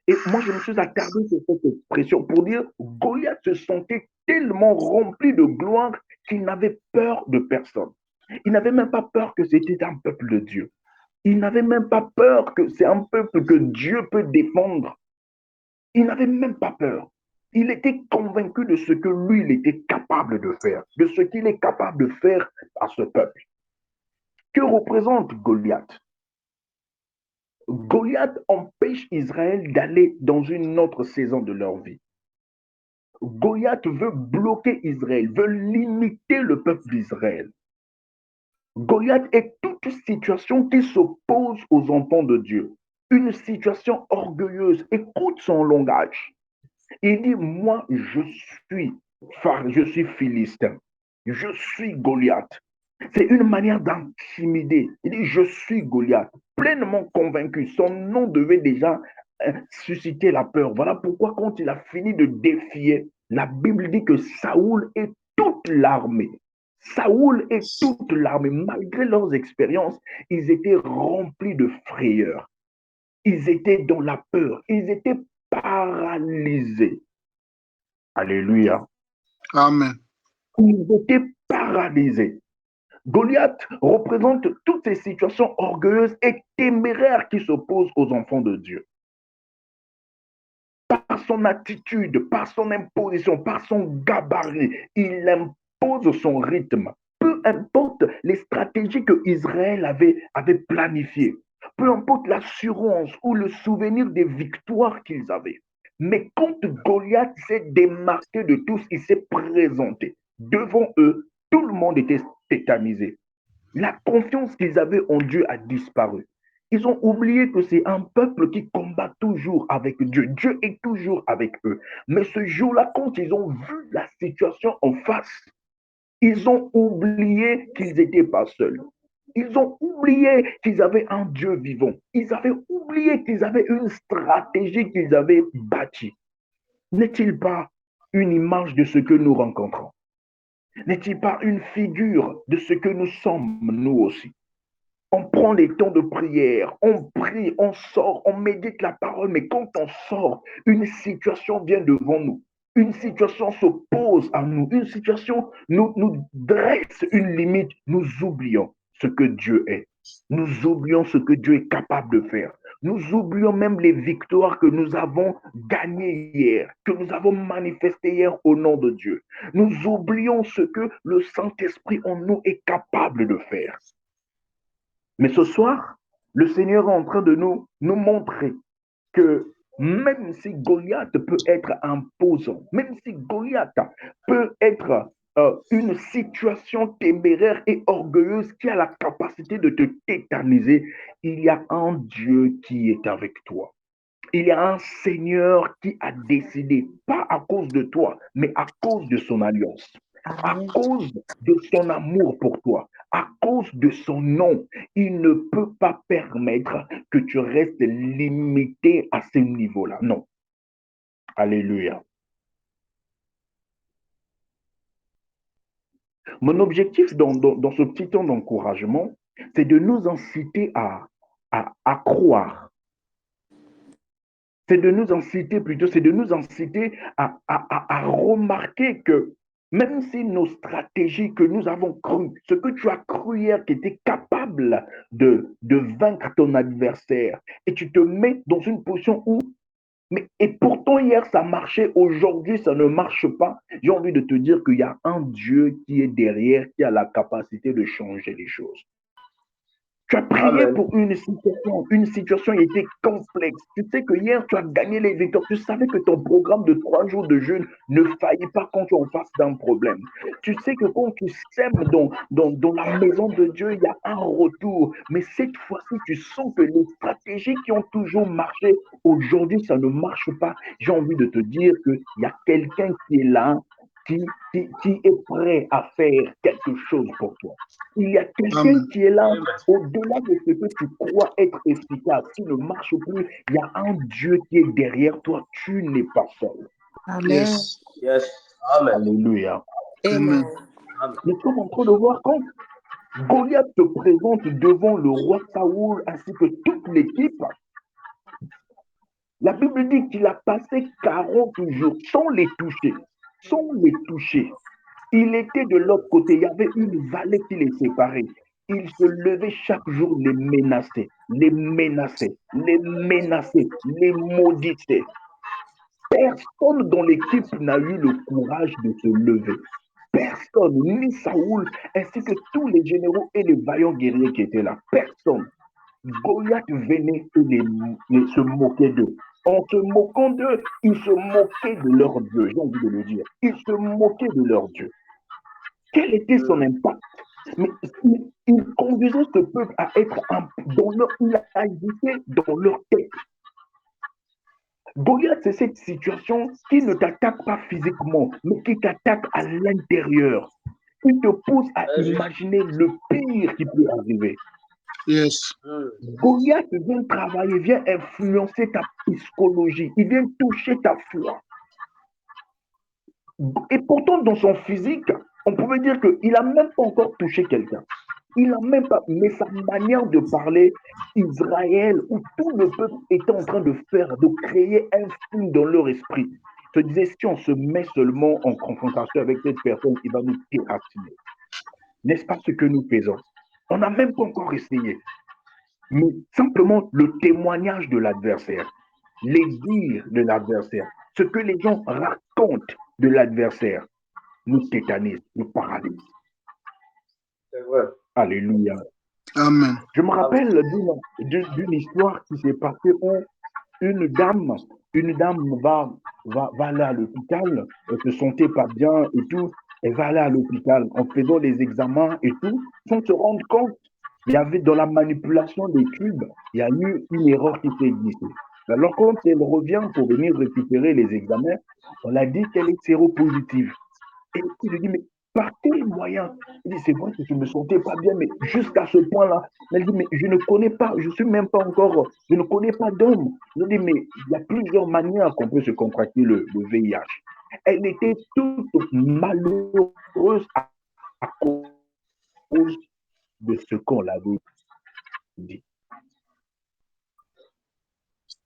Et moi, je me suis attardé sur cette expression pour dire Goliath se sentait tellement rempli de gloire qu'il n'avait peur de personne. Il n'avait même pas peur que c'était un peuple de Dieu. Il n'avait même pas peur que c'est un peuple que Dieu peut défendre. Il n'avait même pas peur. Il était convaincu de ce que lui, il était capable de faire, de ce qu'il est capable de faire à ce peuple. Que représente Goliath? Goliath empêche Israël d'aller dans une autre saison de leur vie. Goliath veut bloquer Israël, veut limiter le peuple d'Israël. Goliath est toute situation qui s'oppose aux enfants de Dieu. Une situation orgueilleuse. Écoute son langage. Il dit, moi, je suis philistin. Je suis Goliath. C'est une manière d'intimider. Il dit, je suis Goliath. Pleinement convaincu. Son nom devait déjà susciter la peur. Voilà pourquoi quand il a fini de défier, la Bible dit que Saoul et toute l'armée, malgré leurs expériences, ils étaient remplis de frayeur. Ils étaient dans la peur. Ils étaient paralysés. Alléluia. Amen. Ils étaient paralysés. Goliath représente toutes ces situations orgueilleuses et téméraires qui s'opposent aux enfants de Dieu. Par son attitude, par son imposition, par son gabarit, il impose son rythme. Peu importe les stratégies que Israël avait planifiées, peu importe l'assurance ou le souvenir des victoires qu'ils avaient. Mais quand Goliath s'est démarqué de tous, il s'est présenté devant eux, tout le monde était tétanisé. La confiance qu'ils avaient en Dieu a disparu. Ils ont oublié que c'est un peuple qui combat toujours avec Dieu. Dieu est toujours avec eux. Mais ce jour-là, quand ils ont vu la situation en face, ils ont oublié qu'ils n'étaient pas seuls. Ils ont oublié qu'ils avaient un Dieu vivant. Ils avaient oublié qu'ils avaient une stratégie qu'ils avaient bâtie. N'est-il pas une image de ce que nous rencontrons? N'est-il pas une figure de ce que nous sommes, nous aussi? On prend les temps de prière, on prie, on sort, on médite la parole, mais quand on sort, une situation vient devant nous. Une situation s'oppose à nous, une situation nous dresse une limite, nous oublions ce que Dieu est. Nous oublions ce que Dieu est capable de faire. Nous oublions même les victoires que nous avons gagnées hier, que nous avons manifestées hier au nom de Dieu. Nous oublions ce que le Saint-Esprit en nous est capable de faire. Mais ce soir, le Seigneur est en train de nous montrer que même si Goliath peut être imposant, même si Goliath peut être une situation téméraire et orgueilleuse qui a la capacité de te tétaniser, il y a un Dieu qui est avec toi. Il y a un Seigneur qui a décidé, pas à cause de toi, mais à cause de son alliance, à cause de son amour pour toi, à cause de son nom. Il ne peut pas permettre que tu restes limité à ce niveau-là. Non. Alléluia. Mon objectif dans ce petit temps d'encouragement, c'est de nous inciter à croire. C'est de nous inciter plutôt, c'est de nous inciter à remarquer que même si nos stratégies que nous avons crues, ce que tu as cru hier qui était capable de vaincre ton adversaire, et tu te mets dans une position où Et pourtant, hier, ça marchait. Aujourd'hui, ça ne marche pas. J'ai envie de te dire qu'il y a un Dieu qui est derrière, qui a la capacité de changer les choses. Tu as prié pour une situation était complexe. Tu sais que hier, tu as gagné les victoires. Tu savais que ton programme de 3 jours de jeûne ne faillit pas quand tu es en face d'un problème. Tu sais que quand tu sèmes dans la maison de Dieu, il y a un retour. Mais cette fois-ci, tu sens que les stratégies qui ont toujours marché, aujourd'hui, ça ne marche pas. J'ai envie de te dire qu'il y a quelqu'un qui est là, qui est prêt à faire quelque chose pour toi. Il y a quelqu'un qui est là, au-delà de ce que tu crois être efficace, qui ne marche plus, il y a un Dieu qui est derrière toi, tu n'es pas seul. Amen. Yes. Amen. Alléluia. Amen. Nous sommes en train de voir quand Goliath se présente devant le roi Saoul ainsi que toute l'équipe. La Bible dit qu'il a passé 40 jours sans les toucher. Sans les toucher. Il était de l'autre côté. Il y avait une vallée qui les séparait. Il se levait chaque jour, les menaçait, les menaçait, les menaçait, les maudissait. Personne dans l'équipe n'a eu le courage de se lever. Personne, ni Saoul, ainsi que tous les généraux et les vaillants guerriers qui étaient là. Personne. Goliath venait et se moquait d'eux. En se moquant d'eux, ils se moquaient de leur Dieu, j'ai envie de le dire. Ils se moquaient de leur Dieu. Quel était son impact? Mais il conduisait ce peuple à être il agissait dans leur tête. Goliath, c'est cette situation qui ne t'attaque pas physiquement, mais qui t'attaque à l'intérieur. Il te pousse à imaginer le pire qui peut arriver. Yes. Goliath vient travailler, vient influencer ta psychologie, il vient toucher ta foi. Et pourtant, dans son physique, on pouvait dire qu'il n'a même pas encore touché quelqu'un. Il n'a même pas, mais sa manière de parler, Israël, où tout le peuple était en train de faire, de créer un film dans leur esprit, se disait, si on se met seulement en confrontation avec cette personne, il va nous déraciner. N'est-ce pas ce que nous faisons? On n'a même pas encore essayé. Mais simplement le témoignage de l'adversaire, les dires de l'adversaire, ce que les gens racontent de l'adversaire, nous tétanisent, nous paralysent. C'est vrai. Alléluia. Amen. Je me rappelle d'une histoire qui s'est passée où une dame va aller à l'hôpital, elle se sentait pas bien et tout, elle va aller à l'hôpital en faisant les examens et tout, sans se rendre compte, il y avait dans la manipulation des tubes, il y a eu une erreur qui s'est glissée. Alors quand elle revient pour venir récupérer les examens, on a dit qu'elle est séropositive. Et il lui dit, mais par quel moyen? Il dit, c'est vrai que je ne me sentais pas bien, mais jusqu'à ce point-là. Elle dit, mais je ne connais pas, je suis même pas encore, je ne connais pas d'homme. Je dis, mais il y a plusieurs manières qu'on peut se contracter le VIH. Elle était toute malheureuse à cause de ce qu'on l'avait dit.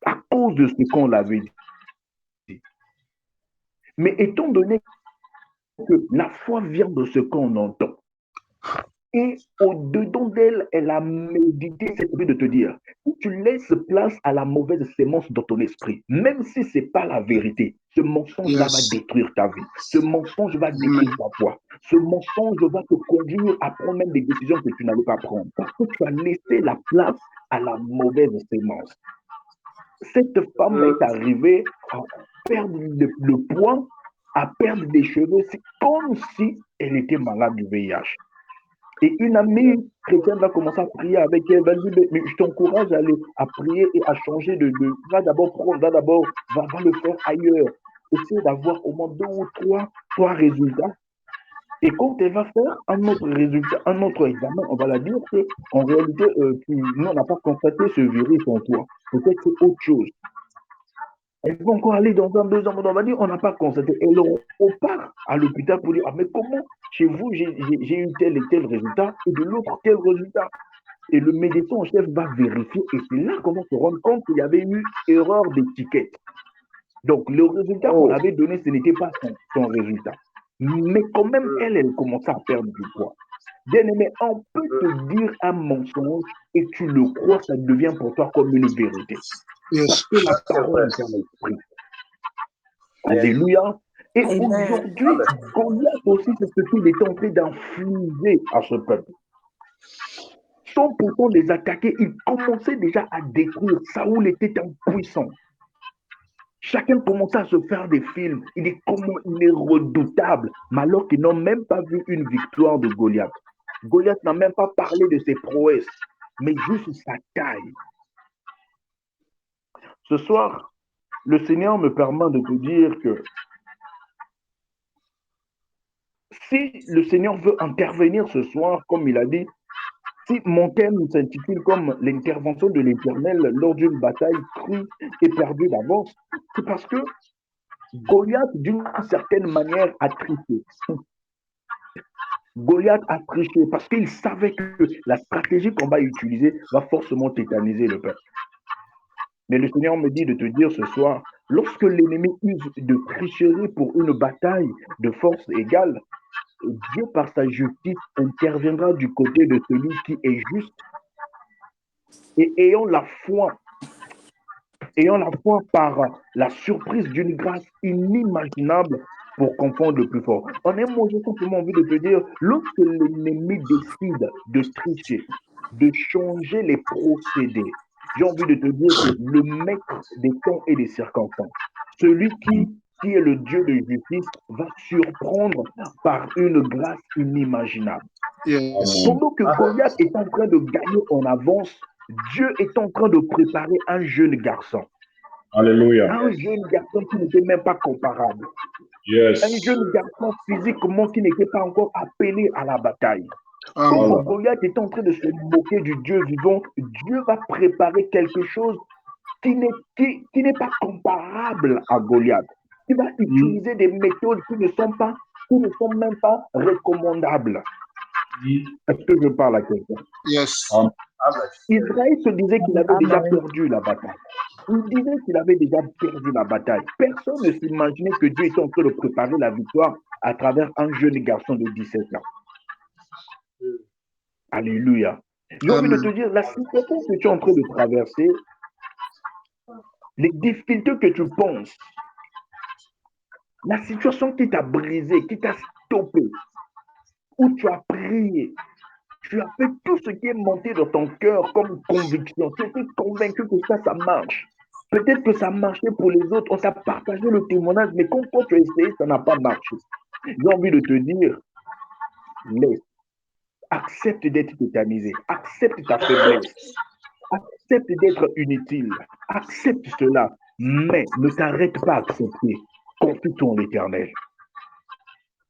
À cause de ce qu'on l'avait dit. Mais étant donné que la foi vient de ce qu'on entend, et au-dedans d'elle, elle a médité cette envie de te dire, si tu laisses place à la mauvaise sémence dans ton esprit, même si ce n'est pas la vérité, ce mensonge-là va détruire ta vie. Ce mensonge va détruire ta foi. Ce mensonge va te conduire à prendre même des décisions que tu n'allais pas prendre. Parce que tu as laissé la place à la mauvaise sémence. Cette femme est arrivée à perdre le poids, à perdre des cheveux. C'est comme si elle était malade du VIH. Et une amie chrétienne va commencer à prier avec elle, va lui dire, mais je t'encourage à prier et à changer va d'abord prendre, va le faire ailleurs. Essaye d'avoir au moins 2 ou 3 résultats. Et quand elle va faire un autre résultat, un autre examen, on va la dire qu'en réalité, nous, on n'a pas constaté ce virus en toi. Peut-être c'est autre chose. Elle va encore aller dans un deuxième moment, on va dire, on n'a pas constaté. Elle repart à l'hôpital pour dire, ah, mais comment chez vous, j'ai eu tel et tel résultat, et de l'autre, tel résultat. Et le médecin en chef va vérifier, et c'est là qu'on va se rendre compte qu'il y avait eu erreur d'étiquette. Donc, le résultat qu'on avait donné, ce n'était pas son résultat. Mais quand même, elle commençait à perdre du poids. Bien aimé, on peut te dire un mensonge et tu le crois, ça devient pour toi comme une vérité. Yes. Porter la parole dans l'esprit. Alléluia. Et Amen. aujourd'hui, Goliath aussi, c'est ce qu'il est en train d'infliger à ce peuple. Sans pourtant les attaquer, il commençait déjà à détruire. Saoul était impuissant. Chacun commençait à se faire des films. Il est redoutable. Mais alors qu'ils n'ont même pas vu une victoire de Goliath. Goliath n'a même pas parlé de ses prouesses, mais juste sa taille. Ce soir, le Seigneur me permet de te dire que si le Seigneur veut intervenir ce soir, comme il a dit, si mon thème s'intitule comme l'intervention de l'Éternel lors d'une bataille crue et perdue d'avance, c'est parce que Goliath, d'une certaine manière, a triché. Goliath a triché parce qu'il savait que la stratégie qu'on va utiliser va forcément tétaniser le peuple. Mais le Seigneur me dit de te dire ce soir, lorsque l'ennemi use de tricherie pour une bataille de force égale, Dieu, par sa justice, interviendra du côté de celui qui est juste et ayant la foi par la surprise d'une grâce inimaginable pour confondre le plus fort. En un mot, j'ai simplement envie de te dire, lorsque l'ennemi décide de tricher, de changer les procédés, j'ai envie de te dire que le maître des temps et des circonstances, celui qui est le Dieu de justice, va surprendre par une grâce inimaginable. Yes. Pendant que Goliath est en train de gagner en avance, Dieu est en train de préparer un jeune garçon. Alléluia. Un jeune garçon qui n'était même pas comparable. Yes. Un jeune garçon physiquement qui n'était pas encore appelé à la bataille. Amen. Comme Goliath est en train de se moquer du Dieu vivant, Dieu va préparer quelque chose qui n'est pas comparable à Goliath. Il va utiliser des méthodes qui ne sont même pas recommandables. Est-ce que je parle à quelqu'un? Yes. Israël se disait qu'il avait déjà Amen. perdu la bataille. Il disait qu'il avait déjà perdu la bataille. Personne ne s'imaginait que Dieu était en train de préparer la victoire à travers un jeune garçon de 17 ans. Alléluia. J'ai envie de te dire, la situation que tu es en train de traverser, les difficultés que tu penses, la situation qui t'a brisé, qui t'a stoppé, où tu as prié, tu as fait tout ce qui est monté dans ton cœur comme conviction. Tu étais convaincu que ça marche. Peut-être que ça marchait pour les autres. On t'a partagé le témoignage, mais quand toi tu as essayé, ça n'a pas marché. J'ai envie de te dire, laisse. Accepte d'être tétanisé. Accepte ta faiblesse. Accepte d'être inutile. Accepte cela. Mais ne t'arrête pas à accepter. Confie-toi en l'Éternel.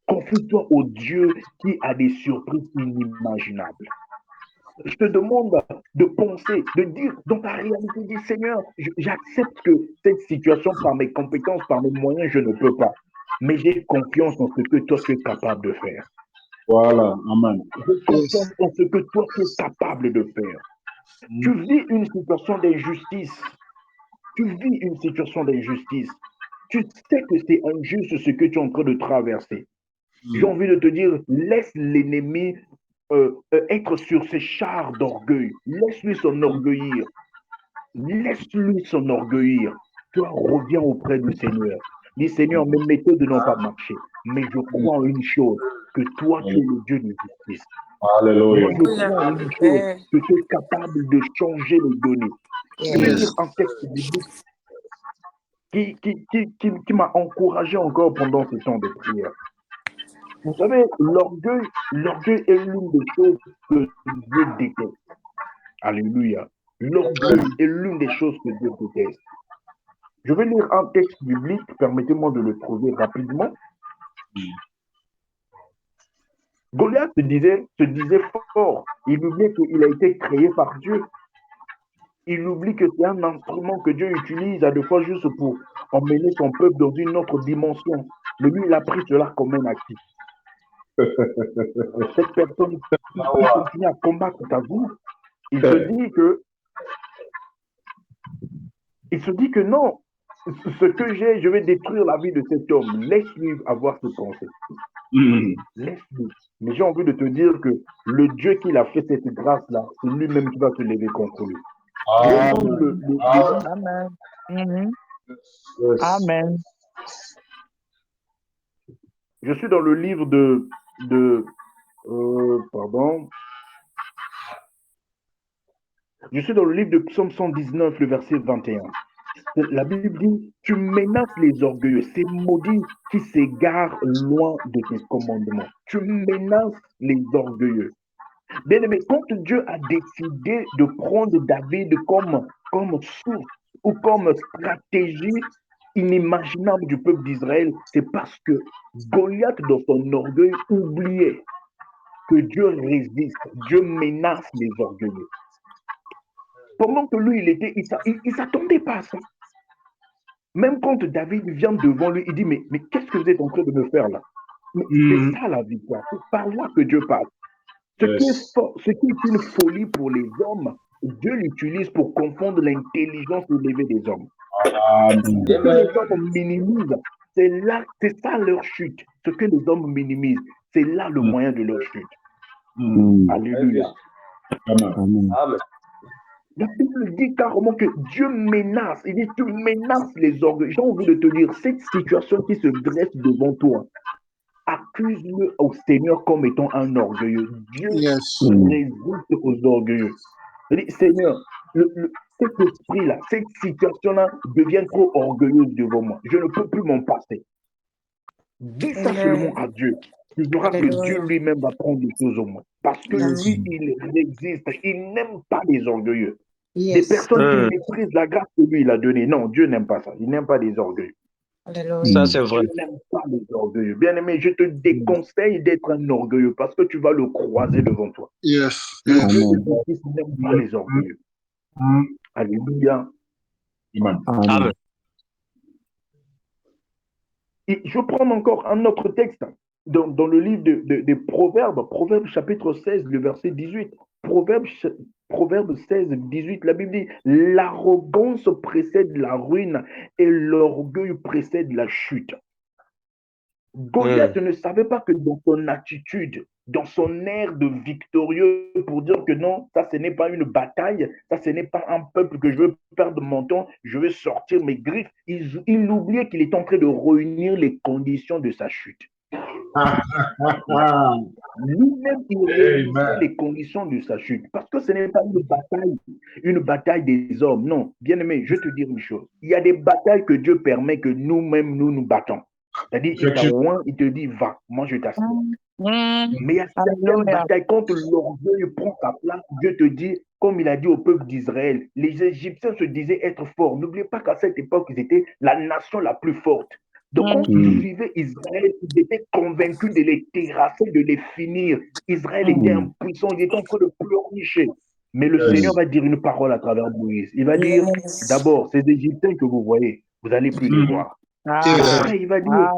Confie-toi au Dieu qui a des surprises inimaginables. Je te demande de penser, de dire dans ta réalité, dis Seigneur, j'accepte que cette situation, par mes compétences, par mes moyens, je ne peux pas. Mais j'ai confiance en ce que toi tu es capable de faire. Voilà, amen. J'ai confiance en ce que toi tu es capable de faire. Tu vis une situation d'injustice. Tu vis une situation d'injustice. Tu sais que c'est injuste ce que tu es en train de traverser. J'ai envie de te dire, laisse l'ennemi être sur ses chars d'orgueil. Laisse-lui s'enorgueillir. Laisse-lui s'enorgueillir. Toi, reviens auprès du Seigneur. Dis, Seigneur, mes méthodes n'ont pas marché. Mais je crois en une chose, que toi, tu es le Dieu de justice. Alléluia. Moi, je crois en une chose, que tu es capable de changer les données. Je vais lire un texte biblique qui m'a encouragé encore pendant ce temps de prière. Vous savez, l'orgueil est l'une des choses que Dieu déteste. Alléluia. L'orgueil est l'une des choses que Dieu déteste. Je vais lire un texte biblique, permettez-moi de le trouver rapidement. Goliath se disait fort. Il oubliait qu'il a été créé par Dieu. Il oublie que c'est un instrument que Dieu utilise à deux fois juste pour emmener son peuple dans une autre dimension. Mais lui, il a pris cela comme un acquis. Cette personne qui continue à combattre ta vie, il se dit que non, ce que j'ai, je vais détruire la vie de cet homme. Laisse-lui avoir ses pensées. Laisse-lui. Mais j'ai envie de te dire que le Dieu qui a fait cette grâce-là, c'est lui-même qui va se lever contre lui. Amen. Amen. Mhm. Yes. Amen. Je suis dans le livre pardon. Je suis dans le livre de Psaume 119, le verset 21. La Bible dit, tu menaces les orgueilleux, ces maudits qui s'égarent loin de tes commandements. Tu menaces les orgueilleux. Bien aimé, quand Dieu a décidé de prendre David comme source ou comme stratégie inimaginable du peuple d'Israël, c'est parce que Goliath, dans son orgueil, oubliait que Dieu résiste, Dieu menace les orgueilleux. Pendant que lui, il s'attendait pas à ça. Même quand David vient devant lui, il dit, mais qu'est-ce que vous êtes en train de me faire là? Mais c'est ça la victoire, c'est par là que Dieu parle. Ce qui est fort, ce qui est une folie pour les hommes, Dieu l'utilise pour confondre l'intelligence élevée des hommes. Ce que les hommes minimisent, c'est ça leur chute. Ce que les hommes minimisent, c'est là le moyen de leur chute. Alléluia. Amen. Amen. La Bible dit carrément que Dieu menace. Il dit, tu menaces les orgueils. J'ai envie de te dire, cette situation qui se dresse devant toi, accuse-le au Seigneur comme étant un orgueilleux. Dieu résiste aux orgueilleux. Il dit, Seigneur, cet esprit-là, cette situation-là devient trop orgueilleuse devant moi. Je ne peux plus m'en passer. Dis ça seulement à Dieu. Tu verras que Dieu lui-même va prendre les choses au moins. Parce que lui, il résiste. Il n'aime pas les orgueilleux. Des personnes qui méprisent la grâce que lui, il a donnée. Non, Dieu n'aime pas ça. Il n'aime pas les orgueilleux. Alléluia. Ça, c'est vrai. Dieu n'aime pas les orgueilleux. Bien aimé, je te déconseille d'être un orgueilleux parce que tu vas le croiser devant toi. Le Dieu de justice n'aime pas les orgueilleux. Alléluia. Amen. Et je prends encore un autre texte dans le livre des Proverbes, Proverbes chapitre 16, le verset 18. Proverbes 16, 18, la Bible dit, l'arrogance précède la ruine et l'orgueil précède la chute. Goliath ne savait pas que dans son attitude, dans son air de victorieux, pour dire que non, ça ce n'est pas une bataille, ça ce n'est pas un peuple que je veux perdre mon temps, je veux sortir mes griffes. Il oubliait qu'il est en train de réunir les conditions de sa chute. Lui-même, il réunissait les conditions de sa chute. Parce que ce n'est pas une bataille des hommes. Non, bien aimé, je te dis une chose. Il y a des batailles que Dieu permet que nous-mêmes, nous battons. C'est-à-dire, il t'envoie, il te dit, va, moi je t'assure. Mais il y a certaines batailles, quand l'orgueil prend sa place, Dieu te dit, comme il a dit au peuple d'Israël, les Égyptiens se disaient être forts. N'oubliez pas qu'à cette époque, ils étaient la nation la plus forte. Donc, quand ils suivaient Israël, ils étaient convaincus de les terrasser, de les finir. Israël était impuissant, il était en train de pleurnicher. Mais le Seigneur va dire une parole à travers Moïse. Il va dire, d'abord, ces Égyptiens que vous voyez, vous n'allez plus les voir. Après, il va dire,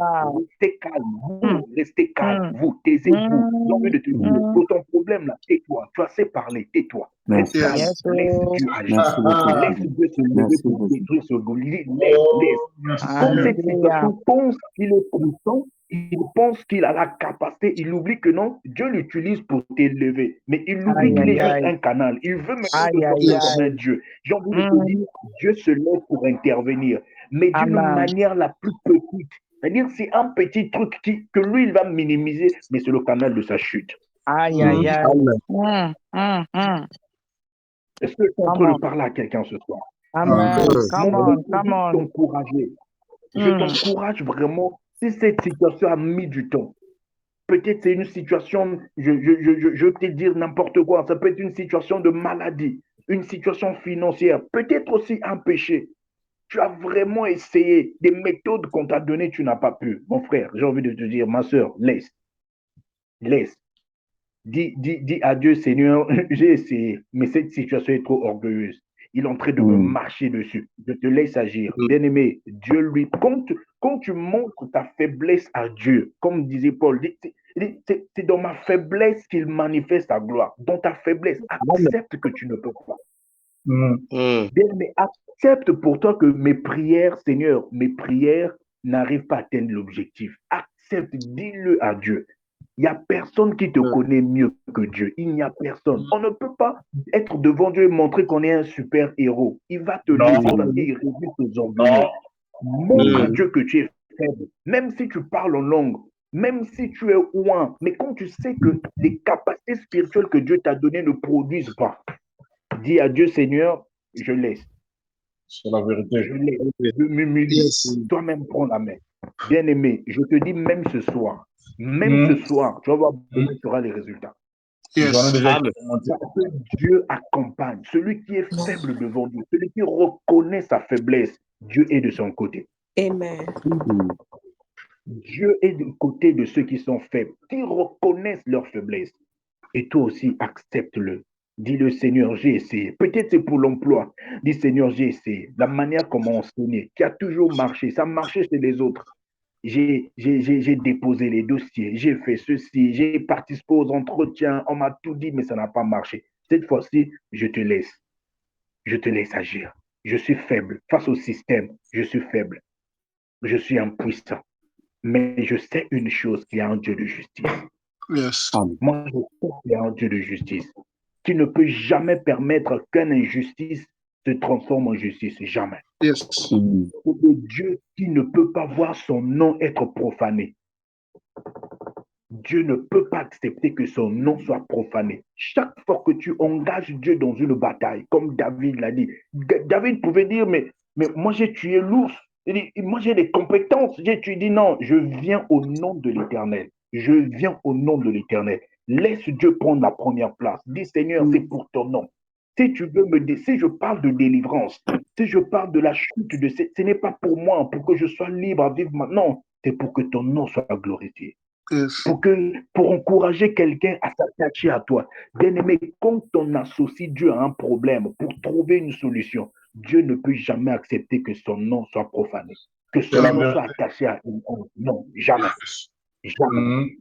restez calme, vous, taisez-vous. J'ai envie de te dire, pour ton problème là, tais-toi, tu as assez parlé, tais-toi. Reste calme, laisse Dieu agir. Laisse Dieu se lever pour détruire ce Goliath. Laisse. Quand cette situation pense qu'il est puissant, il pense qu'il a la capacité, il oublie que non, Dieu l'utilise pour t'élever. Mais il oublie qu'il est juste un canal. Il veut maintenant te porter comme un Dieu. J'ai envie de te dire, Dieu se lève pour intervenir, mais d'une manière la plus petite. C'est-à-dire, c'est un petit truc que lui, il va minimiser, mais c'est le canal de sa chute. Est-ce que je suis en train de parler à quelqu'un ce soir? Je t'encourage vraiment, si cette situation a mis du temps, peut-être c'est une situation, je vais te dire n'importe quoi, ça peut être une situation de maladie, une situation financière, peut-être aussi un péché. Tu as vraiment essayé des méthodes qu'on t'a données, tu n'as pas pu. Mon frère, j'ai envie de te dire, ma soeur, laisse. Dis à Dieu, Seigneur, j'ai essayé, mais cette situation est trop orgueilleuse. Il est en train de me marcher dessus. Je te laisse agir. Bien-aimé, Dieu lui... Quand tu montres ta faiblesse à Dieu, comme disait Paul, c'est dans ma faiblesse qu'il manifeste sa gloire. Dans ta faiblesse, accepte que tu ne peux pas. Bien-aimé, accepte pour toi que mes prières, Seigneur, mes prières n'arrivent pas à atteindre l'objectif. Accepte, dis-le à Dieu. Il n'y a personne qui te connaît mieux que Dieu. Il n'y a personne. On ne peut pas être devant Dieu et montrer qu'on est un super héros. Il va te laisser parce qu'il réduit tes orgueilleux. Montre à Dieu que tu es faible. Même si tu parles en langue, même si tu es loin, mais quand tu sais que les capacités spirituelles que Dieu t'a données ne produisent pas, dis à Dieu, Seigneur, je laisse. C'est la vérité. Je laisse. Je m'humilie. Toi-même, prends la main. Bien-aimé, je te dis même ce soir, tu vas voir, demain, tu auras les résultats. J'en ai déjà expérimenté. Parce que Dieu accompagne. Celui qui est faible devant Dieu, celui qui reconnaît sa faiblesse, Dieu est de son côté. Amen. Dieu est du côté de ceux qui sont faibles, qui reconnaissent leur faiblesse. Et toi aussi, accepte-le. Dis-le, Seigneur, j'ai essayé. Peut-être c'est pour l'emploi. Dis, Seigneur, j'ai essayé. La manière comment enseigner, qui a toujours marché, ça marchait chez les autres. J'ai déposé les dossiers, j'ai fait ceci, j'ai participé aux entretiens, on m'a tout dit, mais ça n'a pas marché. Cette fois-ci, je te laisse. Je te laisse agir. Je suis faible. Face au système, je suis faible. Je suis impuissant. Mais je sais une chose, qu'il y a un Dieu de justice. Moi, je sais qu'il y a un Dieu de justice qui ne peut jamais permettre qu'une injustice se transforme en justice. Jamais. C'est le Dieu qui ne peut pas voir son nom être profané. Dieu ne peut pas accepter que son nom soit profané. Chaque fois que tu engages Dieu dans une bataille, comme David l'a dit, David pouvait dire, mais moi j'ai tué l'ours, moi j'ai des compétences. Tu dis non, je viens au nom de l'Éternel. Je viens au nom de l'Éternel. Laisse Dieu prendre la première place. Dis Seigneur, c'est pour ton nom. Si tu veux si je parle de délivrance, si je parle de la chute de ce n'est pas pour moi, pour que je sois libre à vivre maintenant, c'est pour que ton nom soit glorifié. Pour encourager quelqu'un à s'attacher à toi. Bien-aimé, quand on associe Dieu à un problème pour trouver une solution, Dieu ne peut jamais accepter que son nom soit profané, que son nom soit attaché à une honte. Non, jamais. Jamais.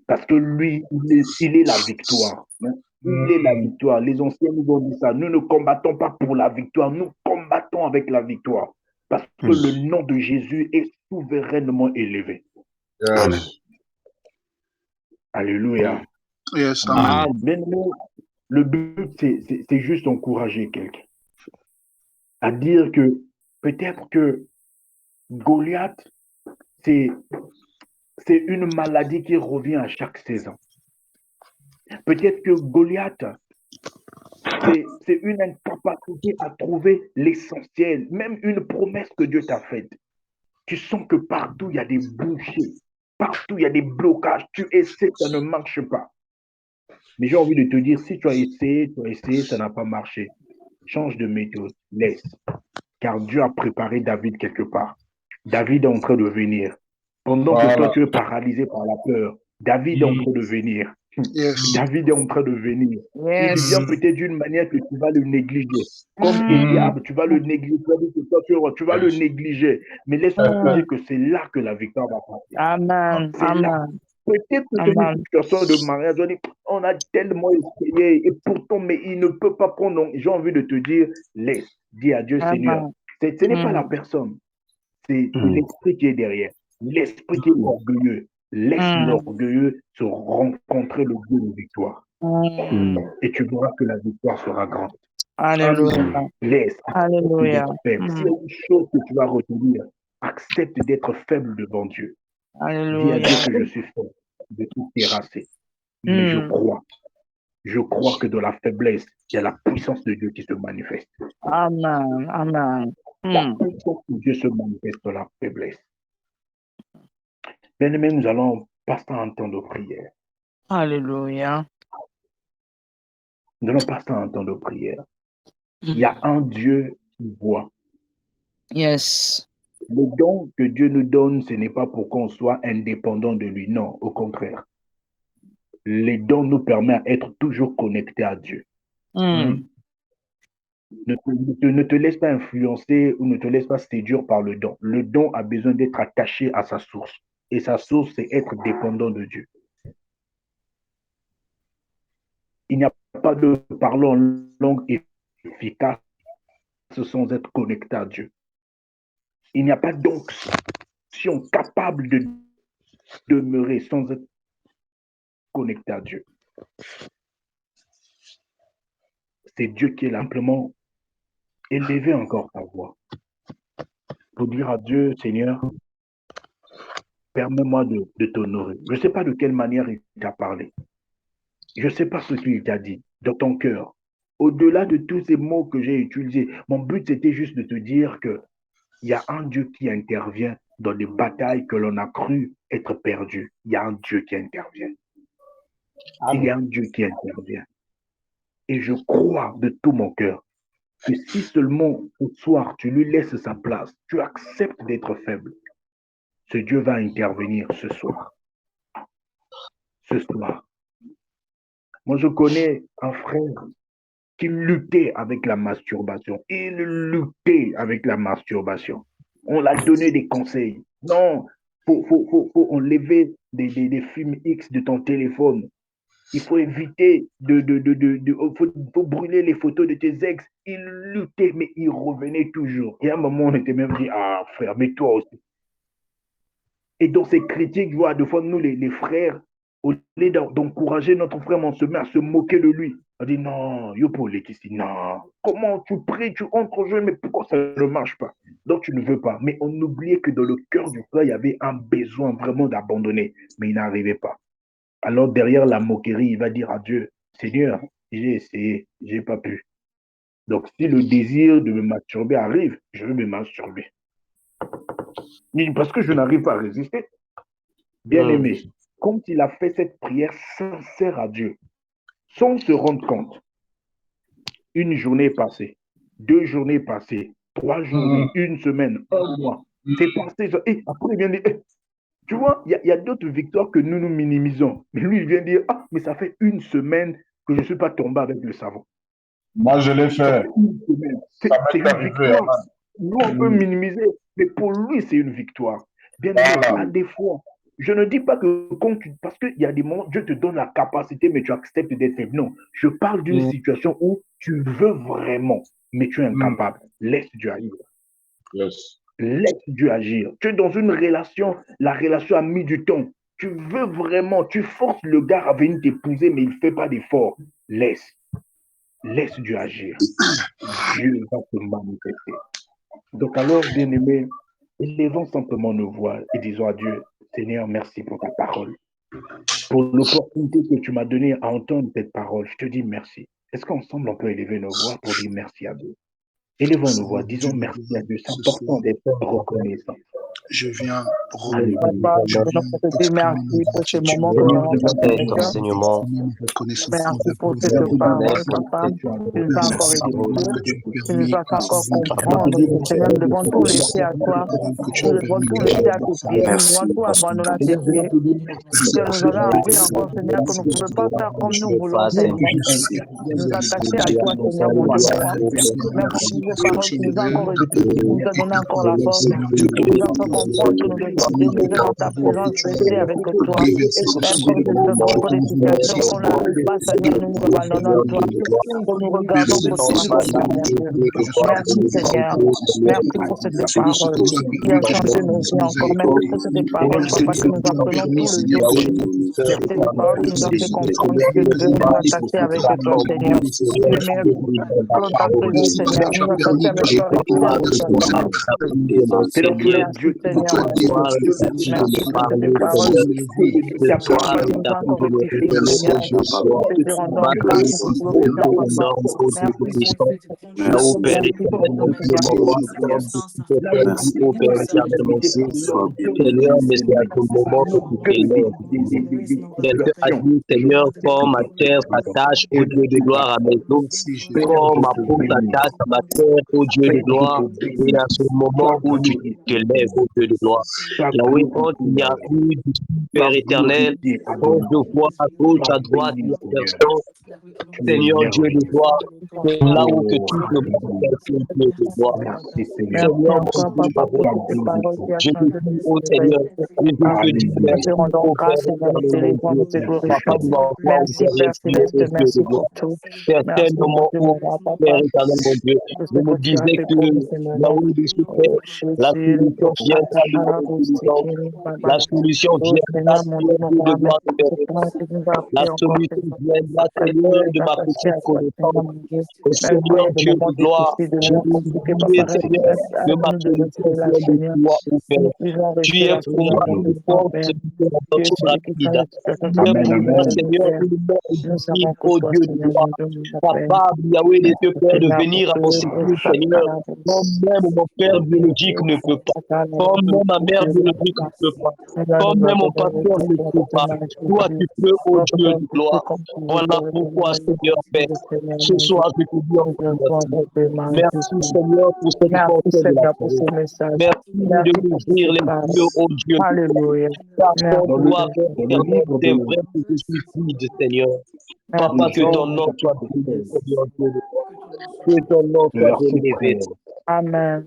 Parce que lui, il est la victoire. Il est la victoire. Les anciens nous ont dit ça. Nous ne combattons pas pour la victoire, nous combattons avec la victoire. Parce que le nom de Jésus est souverainement élevé. Amen. Alléluia. Amen. Le but, c'est juste encourager quelqu'un à dire que peut-être que Goliath, c'est une maladie qui revient à chaque saison. Peut-être que Goliath, c'est une incapacité à trouver l'essentiel, même une promesse que Dieu t'a faite. Tu sens que partout, il y a des bouchées, partout, il y a des blocages. Tu essaies, ça ne marche pas. Mais j'ai envie de te dire, si tu as essayé, ça n'a pas marché. Change de méthode, laisse. Car Dieu a préparé David quelque part. David est en train de venir. Pendant que toi, tu es paralysé par la peur, David est en train de venir. David est en train de venir. Il vient peut-être d'une manière que tu vas le négliger. Comme Eliab, tu vas le négliger. Tu vas le négliger. Mais laisse-moi te dire que c'est là que la victoire va partir. Amen. C'est là. Peut-être que c'est une situation de mariage, on a tellement essayé, et pourtant, mais il ne peut pas prendre. Donc, j'ai envie de te dire, laisse, dis à Dieu, Seigneur. Ce n'est pas la personne, c'est l'esprit qui est derrière. L'esprit qui est orgueilleux. Laisse l'orgueilleux se rencontrer le Dieu de victoire. Et tu verras que la victoire sera grande. Alléluia. Laisse, accepte d'être faible. Mm. S'il y a une chose que tu vas retenir, accepte d'être faible devant Dieu. Dis à Alléluia. Dieu que je suis faible, de tout terrasser. Mais je crois que dans la faiblesse, il y a la puissance de Dieu qui se manifeste. Amen. Amen. La puissance de Dieu se manifeste dans la faiblesse. Bien-aimés, nous allons passer un temps de prière. Alléluia. Nous allons passer un temps de prière. Il y a un Dieu qui voit. Yes. Le don que Dieu nous donne, ce n'est pas pour qu'on soit indépendant de lui. Non, au contraire. Les dons nous permettent d'être toujours connectés à Dieu. Ne te laisse pas influencer ou ne te laisse pas séduire par le don. Le don a besoin d'être attaché à sa source. Et sa source, c'est être dépendant de Dieu. Il n'y a pas de parler en langue efficace sans être connecté à Dieu. Il n'y a pas d'onction capable de demeurer sans être connecté à Dieu. C'est Dieu qui est là. Simplement élever encore ta voix pour dire à Dieu, Seigneur, permets-moi de t'honorer. Je ne sais pas de quelle manière il t'a parlé. Je ne sais pas ce qu'il t'a dit dans ton cœur. Au-delà de tous ces mots que j'ai utilisés, mon but c'était juste de te dire qu'il y a un Dieu qui intervient dans des batailles que l'on a cru être perdues. Il y a un Dieu qui intervient. Il y a un Dieu qui intervient. Et je crois de tout mon cœur que si seulement ce soir tu lui laisses sa place, tu acceptes d'être faible, ce Dieu va intervenir ce soir. Ce soir. Moi, je connais un frère qui luttait avec la masturbation. Il luttait avec la masturbation. On l'a donné des conseils. Non, faut enlever des films X de ton téléphone. Il faut éviter faut brûler les photos de tes ex. Il luttait, mais il revenait toujours. Et à un moment, on était même dit, ah frère, mais toi aussi. Et dans ces critiques, tu vois, de fois, nous, les frères, au lieu d'encourager notre frère, on se met à se moquer de lui. On dit, non, Yopo Laetitia, non. Comment tu pries, tu entres au jeu, mais pourquoi ça ne marche pas? Donc, tu ne veux pas. Mais on oubliait que dans le cœur du frère, il y avait un besoin vraiment d'abandonner, mais il n'arrivait pas. Alors, derrière la moquerie, il va dire à Dieu, Seigneur, j'ai essayé, je n'ai pas pu. Donc, si le désir de me masturber arrive, je vais me masturber. Parce que je n'arrive pas à résister. Bien-aimé, quand il a fait cette prière sincère à Dieu, sans se rendre compte, une journée passée, 2 journées passées, 3 journées, 1 semaine, 1 mois, c'est passé. Et après, il vient dire, tu vois, il y a d'autres victoires que nous minimisons. Mais lui, il vient dire, ah, mais ça fait 1 semaine que je ne suis pas tombé avec le savon. Moi, je l'ai fait. C'est une victoire. Nous, on peut minimiser, mais pour lui, c'est une victoire. Bien aimé, à des fois, je ne dis pas que parce qu'il y a des moments, Dieu te donne la capacité, mais tu acceptes d'être faible. Non, je parle d'une situation où tu veux vraiment, mais tu es incapable. Laisse Dieu agir. Yes. Laisse Dieu agir. Tu es dans une relation, la relation a mis du temps. Tu veux vraiment, tu forces le gars à venir t'épouser, mais il ne fait pas d'effort. Laisse Dieu agir. Dieu va te manifester. Donc alors, bien-aimés, élevons simplement nos voix et disons à Dieu, Seigneur, merci pour ta parole. Pour l'opportunité que tu m'as donnée à entendre cette parole, je te dis merci. Est-ce qu'ensemble, on peut élever nos voix pour dire merci à Dieu? Élevons nos voix, disons merci à Dieu. C'est important d'être reconnaissant. Je viens Papa, nous venons pour te dire merci pour ce moment que nous avons passé avec toi. Merci pour cette parole, papa. Tu nous as encore édifié. Tu nous as encore comprendre que Seigneur, nous devons tout laisser à toi. Nous devons tout laisser à tes pieds. Nous devons tout abandonner à tes pieds. Seigneur, nous avons appris encore, Seigneur, que nous ne pouvons pas faire comme nous voulons, Seigneur. Nous attacher à toi, Seigneur, mon Dieu. Merci pour cette parole qui nous a encore édifié, qui nous a donné encore la force, qui nous a fait comprendre que nous devons demeurer dans ta présence, rester avec toi. Peu importe les situations qu'on n'arrive pas, Seigneur, nous nous abandonnons à toi. Que nous regardons pour ce qui va faire, mon Dieu. Merci, Seigneur. Merci pour cette parole qui a changé nos vies encore. Merci pour cette parole, papa, que nous apprenons tous les jours. C'est une parole qui nous a fait comprendre que nous devons nous attacher avec toi, Seigneur. Dans ta présence, Seigneur, nous attacher avec toi, rester avec toi. Merci, Seigneur. Merci pour cette parole. Nous encore rectifié, Seigneur. Nous te rendons grâce pour tout le temps, papa. Merci pour tout, Seigneur, mais c'est à ce moment que tu t'élèves. Quelqu'un a dit, Seigneur, comme ma terre s'attache au Dieu de gloire à mes os, comme ma peau s'attache à ma terre au Dieu de gloire, et à ce moment où tu t'élèves au Dieu de gloire. Yahweh, quand il y a eu du Père éternel, quand je vois à gauche, à droite, la personne, Seigneur Dieu de gloire, c'est là où que tu te bats, Dieu de gloire. Seigneur, papa, pour cette parole qui a je te changé dis nos au vies. Seigneur, je te dis Nous merci te rendons au Père grâce, Seigneur, nous t'élévons, nous te glorifions. Merci, Père Céleste, merci pour tout. Merci pour ce moment, Père papa, éternel, mon Dieu, de ce je me que tu as disais fait que pour nous ce moment. Yahweh de ce Oh, Père, la Jésus, punition vient pas de mon intelligence. La solution viendra, Seigneur, mon Dieu, Seigneur mon Dieu de père, gloire, merci de pour ce faire. temps que tu nous as La offert encore, solution Seigneur. viendra, Aide Seigneur, nous de à ma t'attacher petite à toi, Seigneur, connaissance. mon Dieu. Et Même quand il y Seigneur a des Dieu moments de gloire, difficiles, des je moments veux compliqués, prier, Papa, Seigneur, de ma aide-nous de solution rester là, vient de Seigneur. toi, mon Que Père. nous puissions Tu rester es là, pour Seigneur, moi pour une nous, mon porte, Père. Seigneur, dans Tu es toute celui qui rapide. sent les situations Tu es Amen, complètes, pour moi, amen. mon Seigneur, Père. une main Nous invisible, savons que ô toi, Dieu de Seigneur, gloire, mon Dieu, mon Père. capable, Yahweh, de te faire Seigneur, devenir pour à que mon le secours, Seigneur, comme même mon père biologique ne peut pas, comme même ma mère biologique ne peut pas, Seigneur, comme nous même mon adorons le pasteur ne Seigneur peut de pas. témoin Toi, Jésus. tu peux, ô Notre Dieu Père, de tu peux gloire. comme tu veux, Voilà pourquoi, Seigneur Père, Seigneur, ce mon Dieu. soir, je te dis Nous encore devons merci. être Merci, Jésus. Seigneur, pour cette Merci portée de la Seigneur pour parole. ce message. Merci de Merci pour m'ouvrir cette les parole. yeux, ô Dieu de gloire. Alléluia. Car Dans Merci le, toi, Père Seigneur. dans le éternel, livre c'est de, vrai que je suis vide, Seigneur. de Papa, Merci que ton Jean, nom Seigneur. soit chapitre béni, 16, Seigneur Dieu de gloire. Que ton nom le soit verset élevé. 13. Amen.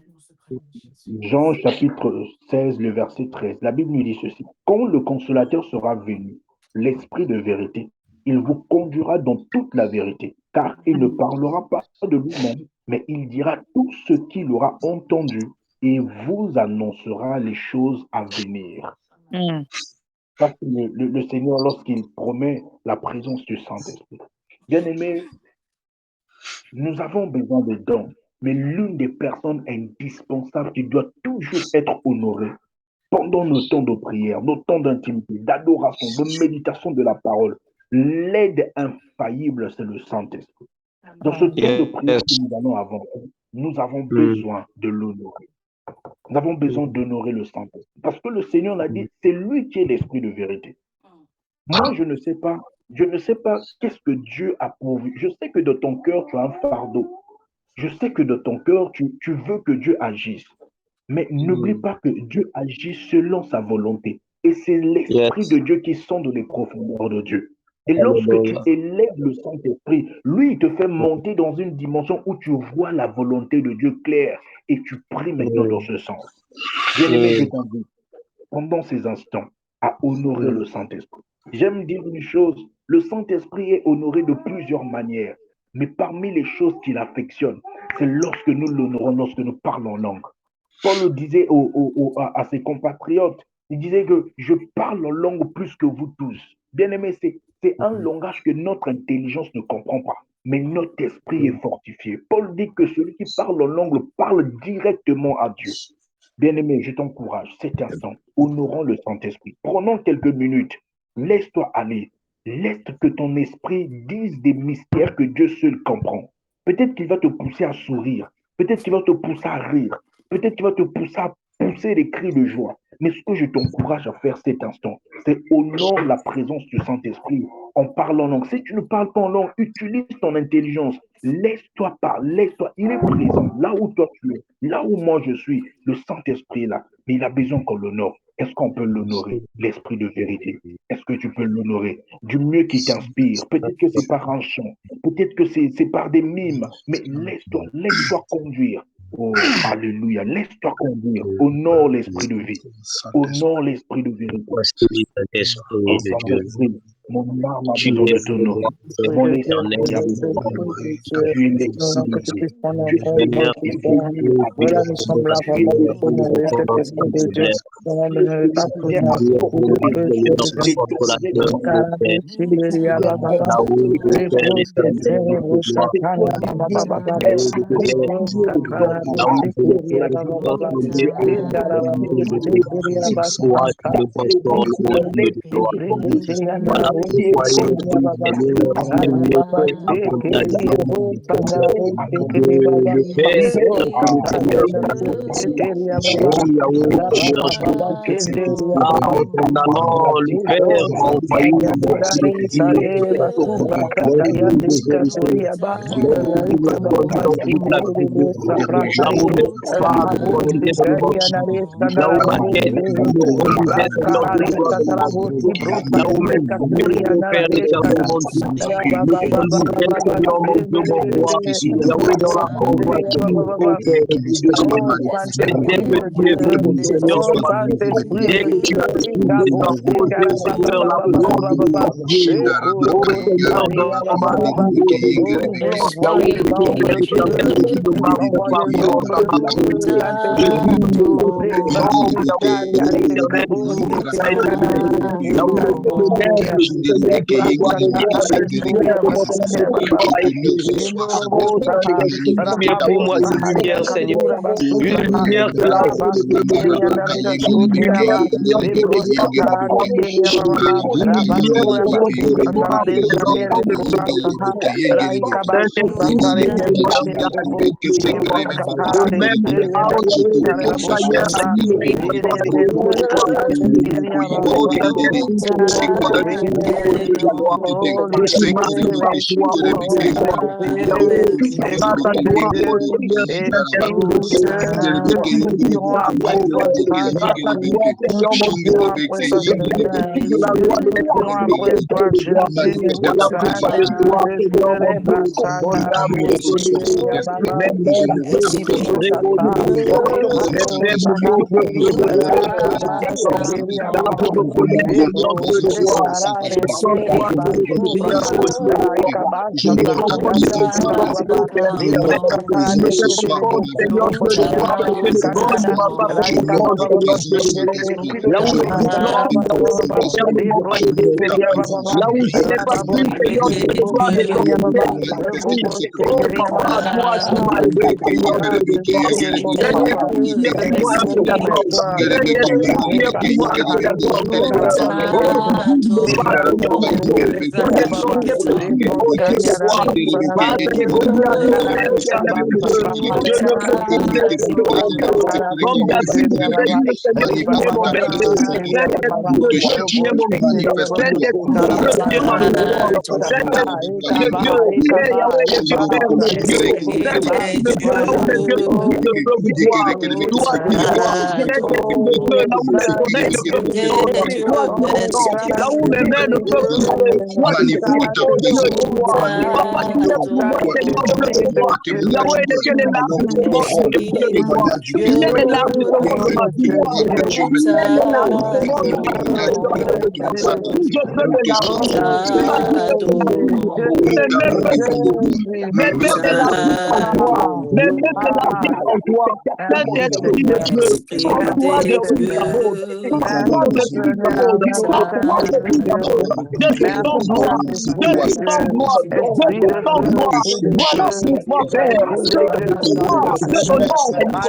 Jean chapitre 16, le verset 13. La Bible nous dit ceci. Quand le consolateur sera venu, l'Esprit de vérité, il vous conduira dans toute la vérité, car il ne parlera pas de lui-même, mais il dira tout ce qu'il aura entendu et vous annoncera les choses à venir. Mm. Ça, c'est le Seigneur lorsqu'il promet la présence du Saint-Esprit. Bien aimé, nous avons besoin de dons, mais l'une des personnes indispensables qui doit toujours être honorée pendant nos temps de prière, nos temps d'intimité, d'adoration, de méditation de la parole, l'aide infaillible, c'est le Saint-Esprit. Dans ce temps de prière Yes. que nous allons avancer, nous avons Mm. besoin de l'honorer. Nous avons besoin d'honorer le Saint-Esprit. Parce que le Seigneur l'a dit, c'est lui qui est l'Esprit de vérité. Moi, je ne sais pas qu'est-ce que Dieu a pourvu. Je sais que de ton cœur, tu as un fardeau. Je sais que de ton cœur, tu veux que Dieu agisse. Mais n'oublie pas que Dieu agit selon sa volonté. Et c'est l'Esprit Yes. de Dieu qui sonde les profondeurs de Dieu. Et lorsque tu Alléluia. élèves le Saint-Esprit, lui, il te fait monter dans une dimension où tu vois la volonté de Dieu claire et tu pries maintenant dans Mm. ce sens. Bien-aimé, je Mm. t'invite pendant ces instants à honorer Mm. le Saint-Esprit. J'aime dire une chose, le Saint-Esprit est honoré de plusieurs manières, mais parmi les choses qu'il affectionne, c'est lorsque nous l'honorons, lorsque nous parlons en langue. Paul disait à ses compatriotes, il disait que je parle en langue plus que vous tous. Bien aimé, c'est un langage que notre intelligence ne comprend pas, mais notre esprit est fortifié. Paul dit que celui qui parle en langue parle directement à Dieu. Bien-aimé, je t'encourage cet instant, honorons le Saint-Esprit. Prenons quelques minutes, laisse-toi aller, laisse que ton esprit dise des mystères que Dieu seul comprend. Peut-être qu'il va te pousser à sourire, peut-être qu'il va te pousser à rire, peut-être qu'il va te pousser à pousser des cris de joie. Mais ce que je t'encourage à faire cet instant, c'est honore la présence du Saint-Esprit en parlant en langue. Si tu ne parles pas en langue, utilise ton intelligence. Laisse-toi parler, laisse-toi. Il est présent là où toi tu es, là où moi je suis. Le Saint-Esprit est là, mais il a besoin qu'on l'honore. Est-ce qu'on peut l'honorer? L'Esprit de vérité. Est-ce que tu peux l'honorer? Du mieux qui t'inspire. Peut-être que c'est par un chant, peut-être que c'est par des mimes, mais laisse-toi conduire. Oh, alléluia. Laisse-toi conduire. Honore l'Esprit de vie. Honore l'Esprit de vérité. Voici Saint-Esprit Oh, de Dieu. Saint-Esprit, mon âme a Tu besoin es de pour moi t'honorer. Esprit Mon de Dieu, esprit Esprit a de besoin Dieu, de Esprit t'honorer. de Dieu, Tu es nous l'Esprit voulons de que tu Dieu. puisses prendre Tu en es compte Seigneur, l'Esprit notre il de faut Père. vie que avec Voilà, Dieu nous toi. sommes là Tu es vraiment pour l'Esprit honorer de cet soit Esprit de Dieu. Seigneur. Vraiment, tu es ne pas celui tout qui aime ça. Tu es Tu pour le moi, porter, feu, tu es Dieu le de grand Dieu. détourner consolateur, ton mon nom. Père. Karabushindiriya Détourner Baba. ton nom. Yahweh, le Père Détourner Ribroskete, éternel, ton Dieu nom. de gloire. Roshakaya Détourner Baba Dieu. Baba Yahweh, Baba. Est-ce le que Père tu Ribroska veux éternel. voir la face Yahweh, de le Dieu? Karabushindiriya Père Baba Dis vivant, Baba. que le Dieu Dieu a vivant, besoin Dieu de de te Dieu. Indarabashindiriya découvrir. Toi, tu Basaka. me Dis consoles, ô que Dieu de l'Esprit gloire. de Dieu, Ribroskete, Voilà lui qui est pourquoi il Roshindiriya censé dit, Baba. Seigneur, il t'amener me Baba fait à accompagner. Sekeria Bosanda t'amener à Bosekiri l'honorer, Baba. Le Père t'amener est à le Seigneur. Ribroskata t'amener Bosekiria à Baba. Oh Yahweh, Seigneur, Baba je t'amener Baba Kenderia ah, Baba. ton amant, le Père m'a envoyé pour Yandere me dire, sare Père. basuza kata L'Esprit de yandika vérité, toria ba l'Esprit qui me baba baba conduit dans toute la sindere de bo vérité. Là saprakari où mes pas me rabo conduisait dans le sikari mensonge. yanare Là où skandara ma rabo tête se me conduisait, Seigneur, de rakarari gloire dans le katara bo mensonge. si brote Là où mes kire yeux mon Père éternel, mon Dieu. Nous sommes bien, Seigneur, mon Dieu, mon roi. Yahweh, dans la convoitise, oh Père, de Oh, Satan. Dès que Saint-Esprit de tu es Dieu. venu, Seigneur, Oh, sur la terre, Saint-Esprit dès de que tu Dieu. as exprimé ta volonté, Seigneur, la volonté de ton Dieu. Oh Seigneur, dans l'Alabama, Oh, nous envoie Yahweh, les mon Père anges de éternel, Dieu. je ne Nous marche envoie pas les selon hommes ta de volonté. Dieu. Je dis Saint-Esprit, non, Yahweh, Rebastikari, Père éternel, Arikabos, non, Saint-Esprit. Yahweh, je me Hallelujah. lève, Seigneur, pour toi bénir la lumière de mon cerveau qui doit éclairer. Oh Seigneur, tu es pour moi une lumière, Seigneur. Une lumière qui a fait le témoin. Une lumière, Seigneur, Dieu de gloire, qui a transformé. Une lumière, Seigneur, Dieu de gloire, qui est sortie de Saint-Esprit, viens de la terre, de même que Aaron, Yahweh, était tailleur à l'île et qui doit s'élever sur la montagne. Oh Saint-Esprit, c'est le nom de Dieu, je suis marqué par toi, oh Seigneur. Yahweh, grâce à toi, oh Seigneur, Saint-Esprit de Dieu, je bénéficie de la loi. Grâce à toi, Seigneur mon Dieu, je bénéficie de la loi de l'être spirituel de toi. Voilà pourquoi ce soir, Seigneur mon Dieu, mon âme reconnaît, mes lèvres veulent célébrer au Dieu de gloire, mes frères moumons veulent célébrer, car je reconnais, Seigneur Dieu de gloire, que sans toi, je ne suis rien au Dieu de gloire. Tu me confrontes de difficultés, ô Père éternel. Tu me fais comprendre, Seigneur Dieu de gloire, ce que le monde ne m'a pas fait comprendre, Seigneur Dieu de gloire. Là où je suis blanc, Yahweh, tu me permets de voir le Seigneur. Là où je n'ai pas pu, Seigneur Dieu de gloire, déterminer Saint-Esprit. Oh, papa, toi, tu m'as aidé, Seigneur Dieu de gloire. Saint-Esprit, tu es pour moi un pédagogue. Saint-Esprit, tu es pour moi un pédagogue, Seigneur. Oh, je bouge le pas, Seigneur mon Dieu. Je descends tes petits, oh Dieu de gloire. Pas de l'égonia, éternel Dieu. Je ne veux plus rester au Dieu. Comme David, je t'ai dit, Seigneur, tu es mon berger. Saint-Esprit de Dieu, tu es mon guide. Saint-Esprit de Dieu, tu es ma réponse. Saint-Esprit de Dieu, tu es Yahweh le super mon Dieu. Saint-Esprit de Dieu, là où mes yeux t'oublient, je peux vous voir. Toi, tu vois. Saint-Esprit de Dieu, là où mes oreilles ne peuvent entendre. Toi, tu entends. Là où mes mains ne peuvent toucher. Toi, tu touches, oh Dieu de gloire. Papa, tu es pour moi, Seigneur Dieu de gloire. Yahweh, lequel est l'arrivement de Dieu de gloire. Il est l'élargissement de ma victoire. Il est l'élargissement de ma vie, Seigneur Dieu de gloire. Où je peux m'élargir. Ma vie s'élargit. Où mes mains peuvent s'élargir. Mes mains s'élargissent en toi. Mes mains s'élargissent en toi. Saint-Esprit de Dieu. Sans toi, je suis d'abord. Sans toi, je suis d'abord. Sans toi, je suis d'abord. Je suis sans gloire. Je suis sans gloire. Je suis sans gloire. Voilà pourquoi, Père, je veux pouvoir te l'honneur, Seigneur.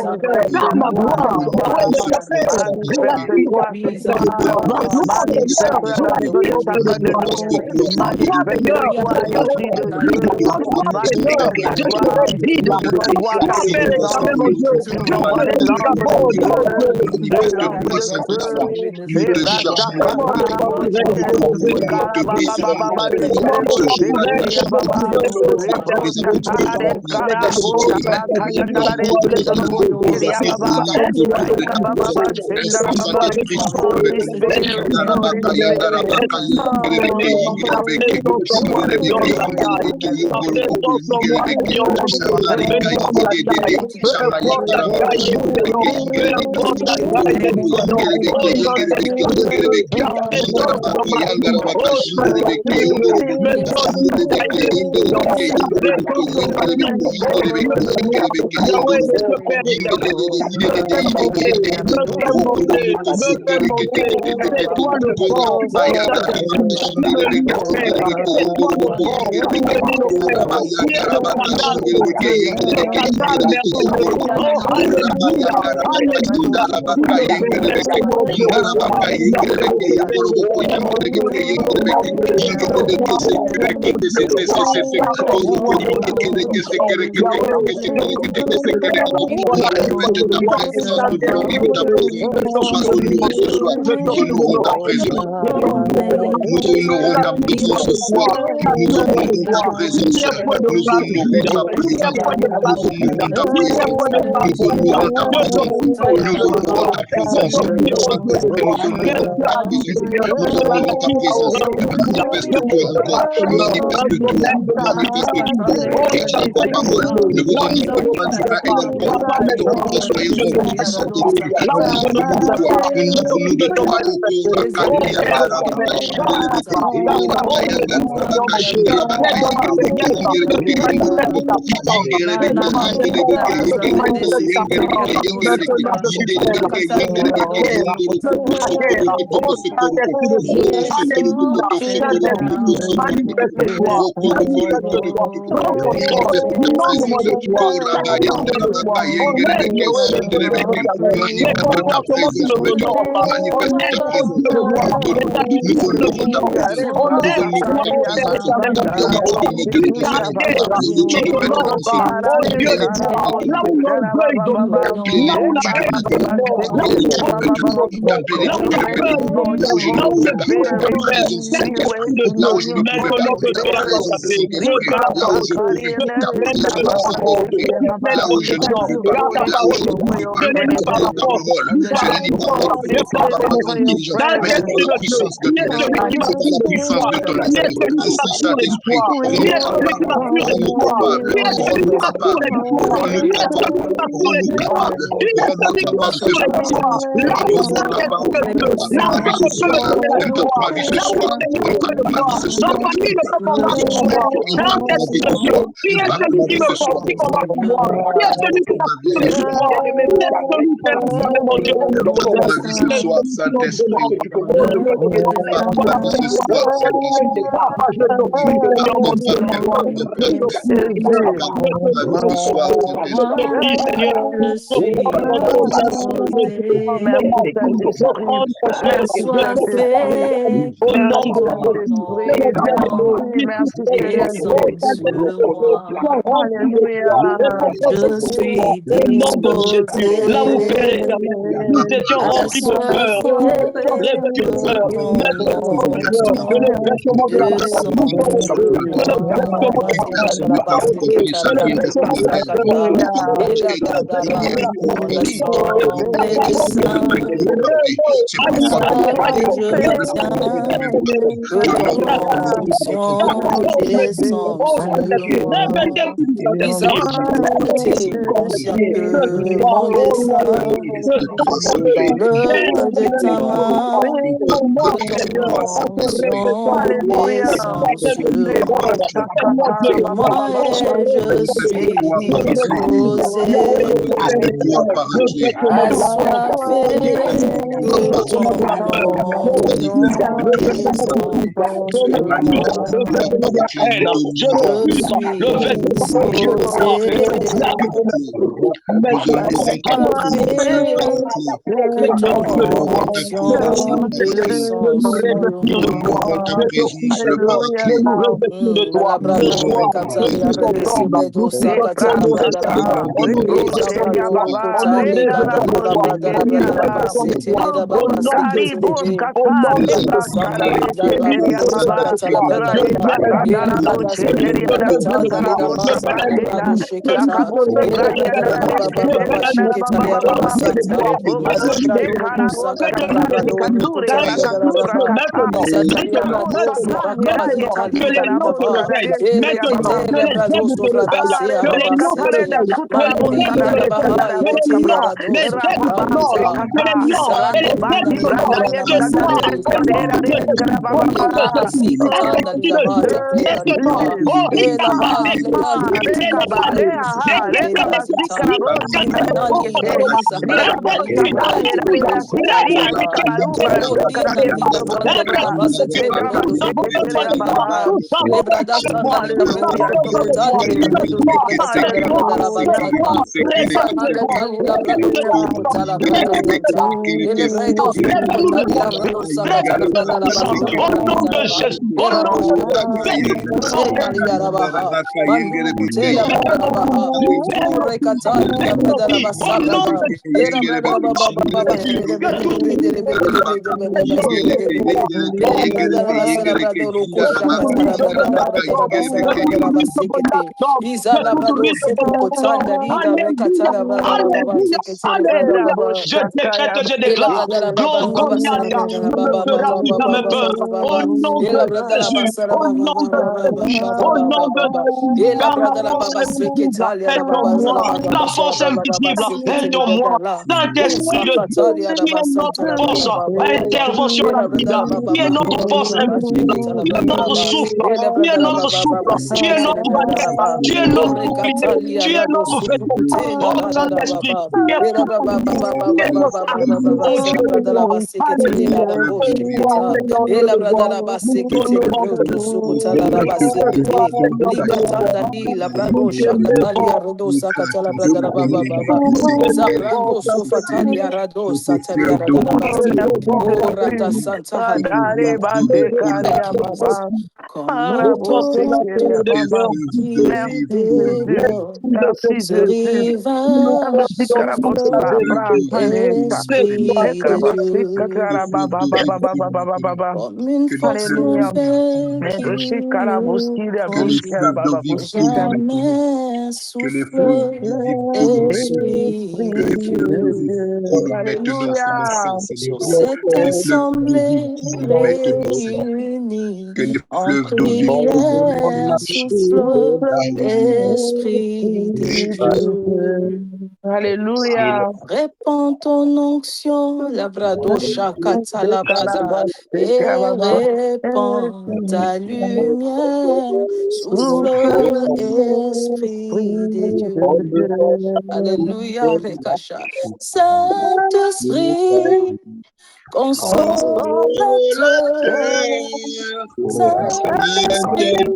Car ma gloire, Yahweh l'éternel, glorifie ta personne. Ma gloire, Seigneur, glorifie ton Dieu de gloire. Et sans toi, Seigneur, je serai perdu. Sans toi, Seigneur, je serai vide. Sans toi, Père éternel, mon Dieu, je serai vagabond, oh Dieu. Oh, comment me sentirais-je aujourd'hui? Comment me sentirais-je aujourd'hui de reconnaître Saint-Esprit? Oh, Saint-Esprit de gloire de Dieu, tu dois me rectifier, tu dois rectifier, instruis-moi, Seigneur, instruis-moi, Seigneur, ma présence en moi te donne la taille, ma présence en moi, Seigneur mon Dieu, me donne la taille, peu importe la taille du prénom, peu importe la taille du prénom, oh Saint-Esprit de Dieu, ta présence dans ma vie, oh Saint-Esprit de Dieu, me donne une taille de prénom, ta présence dans ma vie, oh Dieu de gloire, Yahweh de ce Père éternel, me fait monter, me fait monter, me fait monter, c'est toi le fort, oh Saint-Esprit, qui me lie au Père, c'est toi le fort, qui me lie au Père, qui est le canal merveilleux, le canal merveilleux, oh Alléluia, Alléluia, tu me bénis, Seigneur Dieu de gloire, Yahweh de paix, tu es mon Dieu, c'est moi béni de toi, c'est mon Dieu de gloire, accorde-moi ton bénédiction, Yahweh, je suis béni, voilà pourquoi ce soir, Saint-Esprit de Dieu, je t'offre mon cœur, je t'offre mon cœur, je t'offre mon Nous honorons ta présence ce soir. Nous honorons ta présence. Nous honorons ta présence. Nous honorons ta présence. Nous honorons ta présence. Nous honorons ta présence. Saint-Esprit, nous honorons ta présence. Nous honorons ta présence. Manifeste-toi encore. Manifeste-toi. Manifeste-toi. J'attends ta parole. Ne vous en pas du pain et d'alcool. Mais que vos cœurs soient remplis du Saint-Esprit. Nous n'avons de toi. Nous n'avons de toi. Là où Père éternel, nous étions remplis de peur, revêtus de peur, maintenant que le vêtement de la grâce nous soit revêtu, que le vêtement de la grâce nous soit revêtu, que le vêtement de la grâce nous au nom de Jésus, au nom de Jésus, que tout Alléluia, alléluia. Je décrète que je déclare. Goliath ne me fera plus jamais peur. Au nom de Jésus, au nom de Jésus, au nom de Jésus, car la force invisible est en moi. La force invisible est en moi. Saint-Esprit de Dieu, qui est notre force, intervention rapide, qui est notre force invisible, qui est notre souffle, qui est notre souffle, qui est notre bannière, qui est notre bouclier, qui est notre vêtement. Oh Saint-Esprit, qui est tout en nous, qui est notre arme, oh Dieu de gloire. Alléluia. Ce soir, Seigneur Dieu de gloire, nous te demandons, ce soir, Seigneur Dieu de gloire, nous te levons, nous te levons, Saint-Esprit. Nous te levons, Comment ton qui déborde, ce rivage souffle, Esprit de Dieu, comme une force nouvelle qui nous conduit à jamais souffle, Esprit de Dieu. Sur cette assemblée réunie en prière, souffle l'Esprit de Dieu. Alléluia. Répands ton onction, labrado shakata labrada, et répands ta lumière, souffle Esprit de Dieu. Alléluia, Rekasha. Saint-Esprit, consolateur, Saint-Esprit,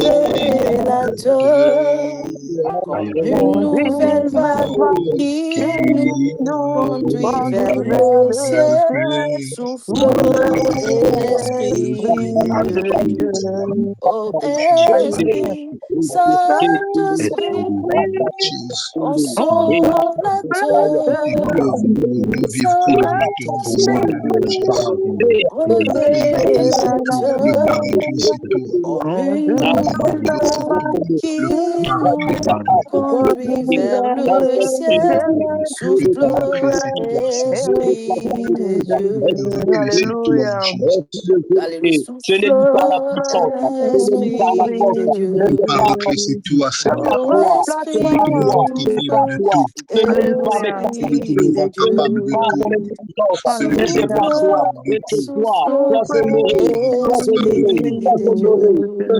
révélateur, comme une nouvelle vague qui nous conduit vers le ciel, souffle Esprit de Dieu. Oh Esprit, Saint-Esprit, consolateur, Saint-Esprit, révélateur, comme une nouvelle vague qui nous conduit vers le ciel, souffle Esprit de Dieu. Alléluia. Alléluia, Je ne dis pas la puissance, je ne dis pas la Esprit force, de Dieu. je ne dis pas la Oh, foi, je Esprit ne dis pas de la feu, foi, je ne dis pas avec la Esprit de je ne dis Dieu. pas ton intelligence, mais c'est Souffle, pas toi, et ce soir, souffle, sois honoré, sois honoré, Esprit sois de honoré, ce Dieu. soir,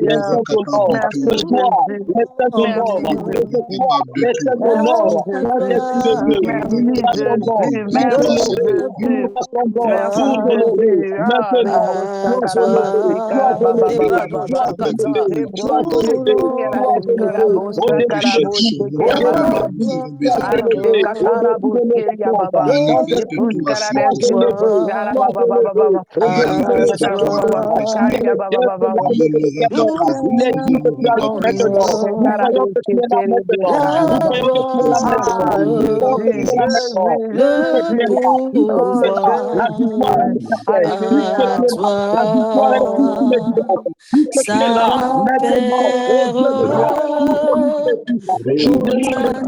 les Alléluia. saints t'honorent, Merci ce soir, Jésus. les saints Merci t'honorent, et ce Jésus. soir, les saints Merci À t'honorent, ta Saint-Esprit de Jésus. Dieu, gloire, nous Merci t'attendons, Jésus. nous Merci t'honorer, nous Jésus. t'attendons, Merci nous t'honorer, Jésus. Ah, la maintenant, bossa à sois carabasi honoré, sois toi, honoré, carababa Lebrado baba sois baba. Shakata, honoré, sois Rebrosse tout honoré, kiriara sois honoré, bossa au-dessus de l'honneur, tout, carabose au-dessus de à carababa. tout, sois Ande toi, honoré, au-dessus katarabos de nos kiria attentes, baba. Saint-Esprit, Rebrosse sois à carabesi. élevé, sois Carababa toi, baba élevé, baba. au-dessus de à Rebrosse nos attentes, carababa. toi, lui Caria le baba Dieu baba. Seigneur Dieu de nous maintenant, il est Dieu que tu as mis maintenant, nous rendons croyons que tu es là maintenant, nous la croyons que tu es là maintenant, Ah, nous croyons que tu Jésus, es là gloire, maintenant, Jésus, puisque tu le es Jésus. là, puisque Oh, tu es là, la victoire est pouvoir. nécessaire, puisque tu À Alléluia. es là, la victoire est toi, immédiate, puisque tu es là, maintenant, oh Saint-Père, Dieu de gloire, nous te louons tous, nous te nous louons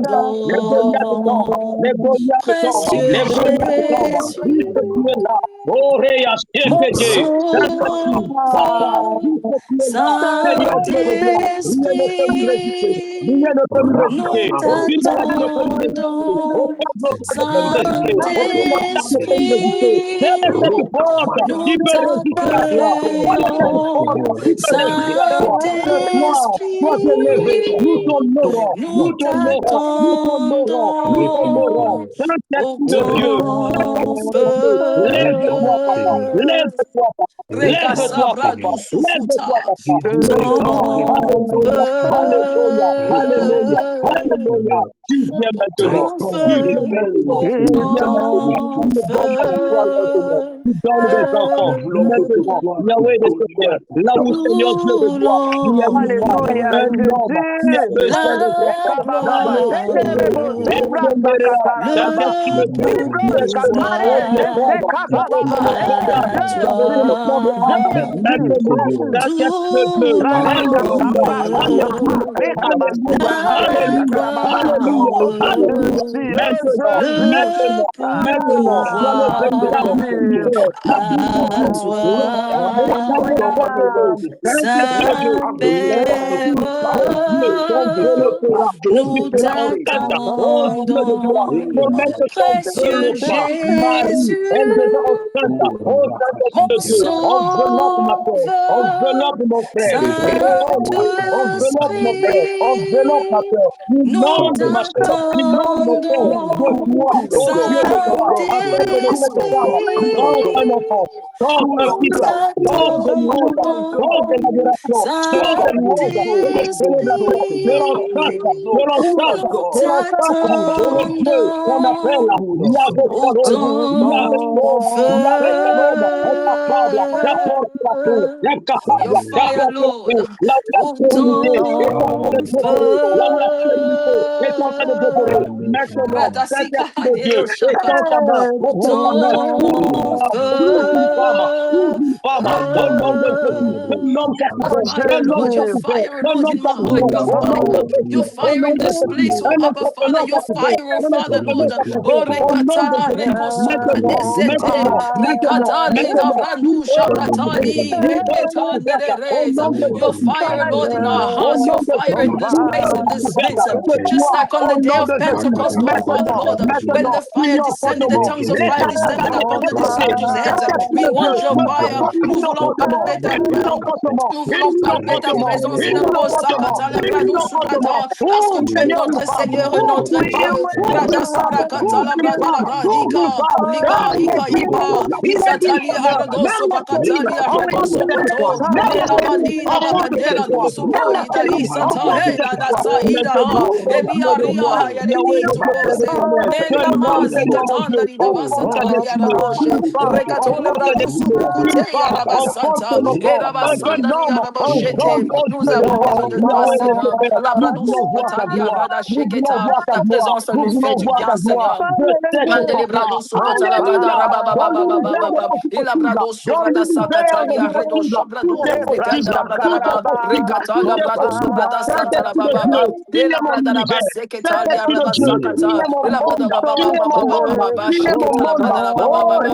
tous, les Goliaths tombent, les t'adorons, Goliaths tombent, précieux les Goliaths tombent, puisque tu es Jésus, là, oh Réa, mon Shépété, Saint-Esprit, Papa, sauveur, puisque tu es là, Seigneur Dieu de gloire, rien ne peut nous résister, rien Saint-Esprit, ne peut nous nous résister, aucune maladie ne peut nous résister, t'attendons, aucun blocage ne peut nous résister, aucune attaque ne peut nous résister. Quelle est Saint-Esprit, cette force qui nous peut résister à toi? Quelle est cette force t'accueillons, qui peut résister à toi? Ce soir, sois élevé, nous Saint-Esprit, t'honorons, nous nous t'honorons, nous t'honorons, nous t'honorons. t'attendons au Saint-Esprit de Dieu, grand Saint-Esprit de Dieu, lève-toi, papa, feu. lève-toi, papa, lève-toi, papa, Rekasabrado lève-toi, sufuta, papa. au Maintenant, grand alléluia, alléluia, alléluia, feu, alléluia. Tu viens au maintenant, grand tu viens feu, maintenant, au tu viens maintenant, tu grand me donnes la victoire maintenant, feu. tu donnes des enfants maintenant, Yahweh de Seigneur, là où Seigneur Dieu de Nous gloire, il y a une femme, Alléluia, un l'honorons homme qui est Jésus. feu, la gloire, le pouvoir à toi. Tout Alléluia, l'honneur, la gloire, le pouvoir à toi, Saint-Père. Nous t'attendons, précieux Jésus, mon sauveur, Saint-Esprit, nous t'attendons, Saint-Esprit, nous t'attendons, Saint-Esprit, nous t'attendons au ton feu. Your fire, Lord, au ton feu. Radasika Hadeo Shakata, au ton feu. Lord, your fire, Lord, in my heart, your fire. Your fire in this place, oh Abba Father, your fire, oh Father, Lord. Oh Rekata, Rekosuka Desete, Likata, Lika Brandu Shakatali, Reketa Nereza. Your fire, Lord, in our hearts, your fire in this place, in this midst. Just like on the day of Pentecost, oh Father, Lord, when the fire descended, the tongues of fire descended upon the disciples' heads. We want your fire. Nous voulons parler ta nous voulons parler ta présence in the Kosakata, la Brado Sukata, parce que tu es notre Seigneur et notre Dieu. Rada Sabrakata, la Brada la Bradica, Lika, Ika, Ipa, Isatali, Arado, Sobakatali, Arado, Sokoto, Lela Bandina, Bakandela, Dusuko, Idali, Sata, Hela, Dasa, Ida, Elia, Ria, Yadini, Tupose, Nenda Mazi, Katanda, Davasa, Talia, Radoshe, Recatone, Brado, Supukute, Arabasanta, Erabasanda, Araboshete. Nous avons besoin de toi, Seigneur. Labrado, Sukatalia, Rada, Sheketa, ta présence nous fait du bien, Seigneur. Mandelebrado Sokotala Gadara Baba Baba Baba Ilabrado Sobrada Sakatalia Redo Shobrado Rekanda Bradaba Rekatala Brado Sobrada Santala Baba Ilabrada Seketalia Raba Sakata Ilabrada Baba Baba Baba Sheketala Brada Baba Baba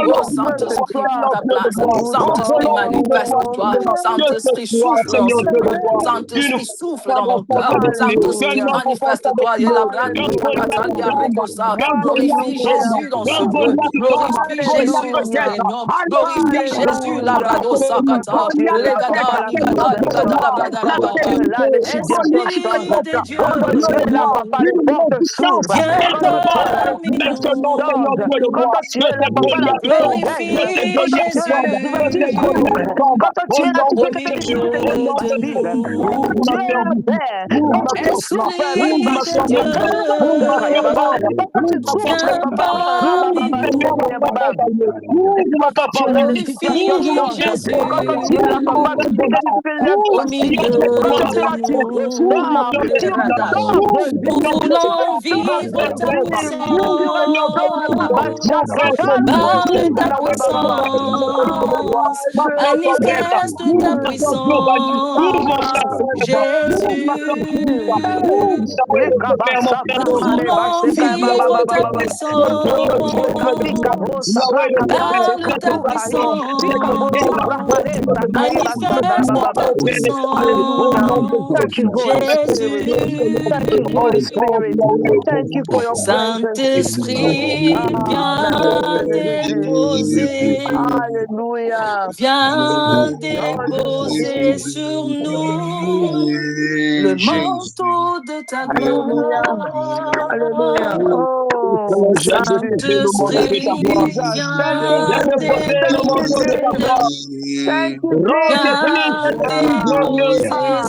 Oh Saint-Esprit, prends ta place. Saint-Esprit, manifeste-toi. Saint-Esprit, souffle dans ce lieu. Saint-Esprit, souffle dans mon cœur. Saint-Esprit, manifeste-toi. Glorifie Jésus dans ce lieu. Glorifie Jésus dans ces réunions. Glorifie Jésus, la brado sakata. Legada, ligada, ligada, la brada, la baba. Esprit de Dieu. Viens parmi nous. Glorifie Jésus au milieu de nous. Esprit de Dieu, viens parmi nous. Glorifie Jésus au milieu de nous. Nous voulons vivre ta puissance. Parle ta puissance, manifeste ta puissance, Jésus. Nous voulons vivre ta puissance, parle ta puissance, manifeste ta puissance, Jésus. Saint-Esprit, viens déposer, viens déposer sur nous le manteau de ta gloire. Saint-Esprit, viens déposer,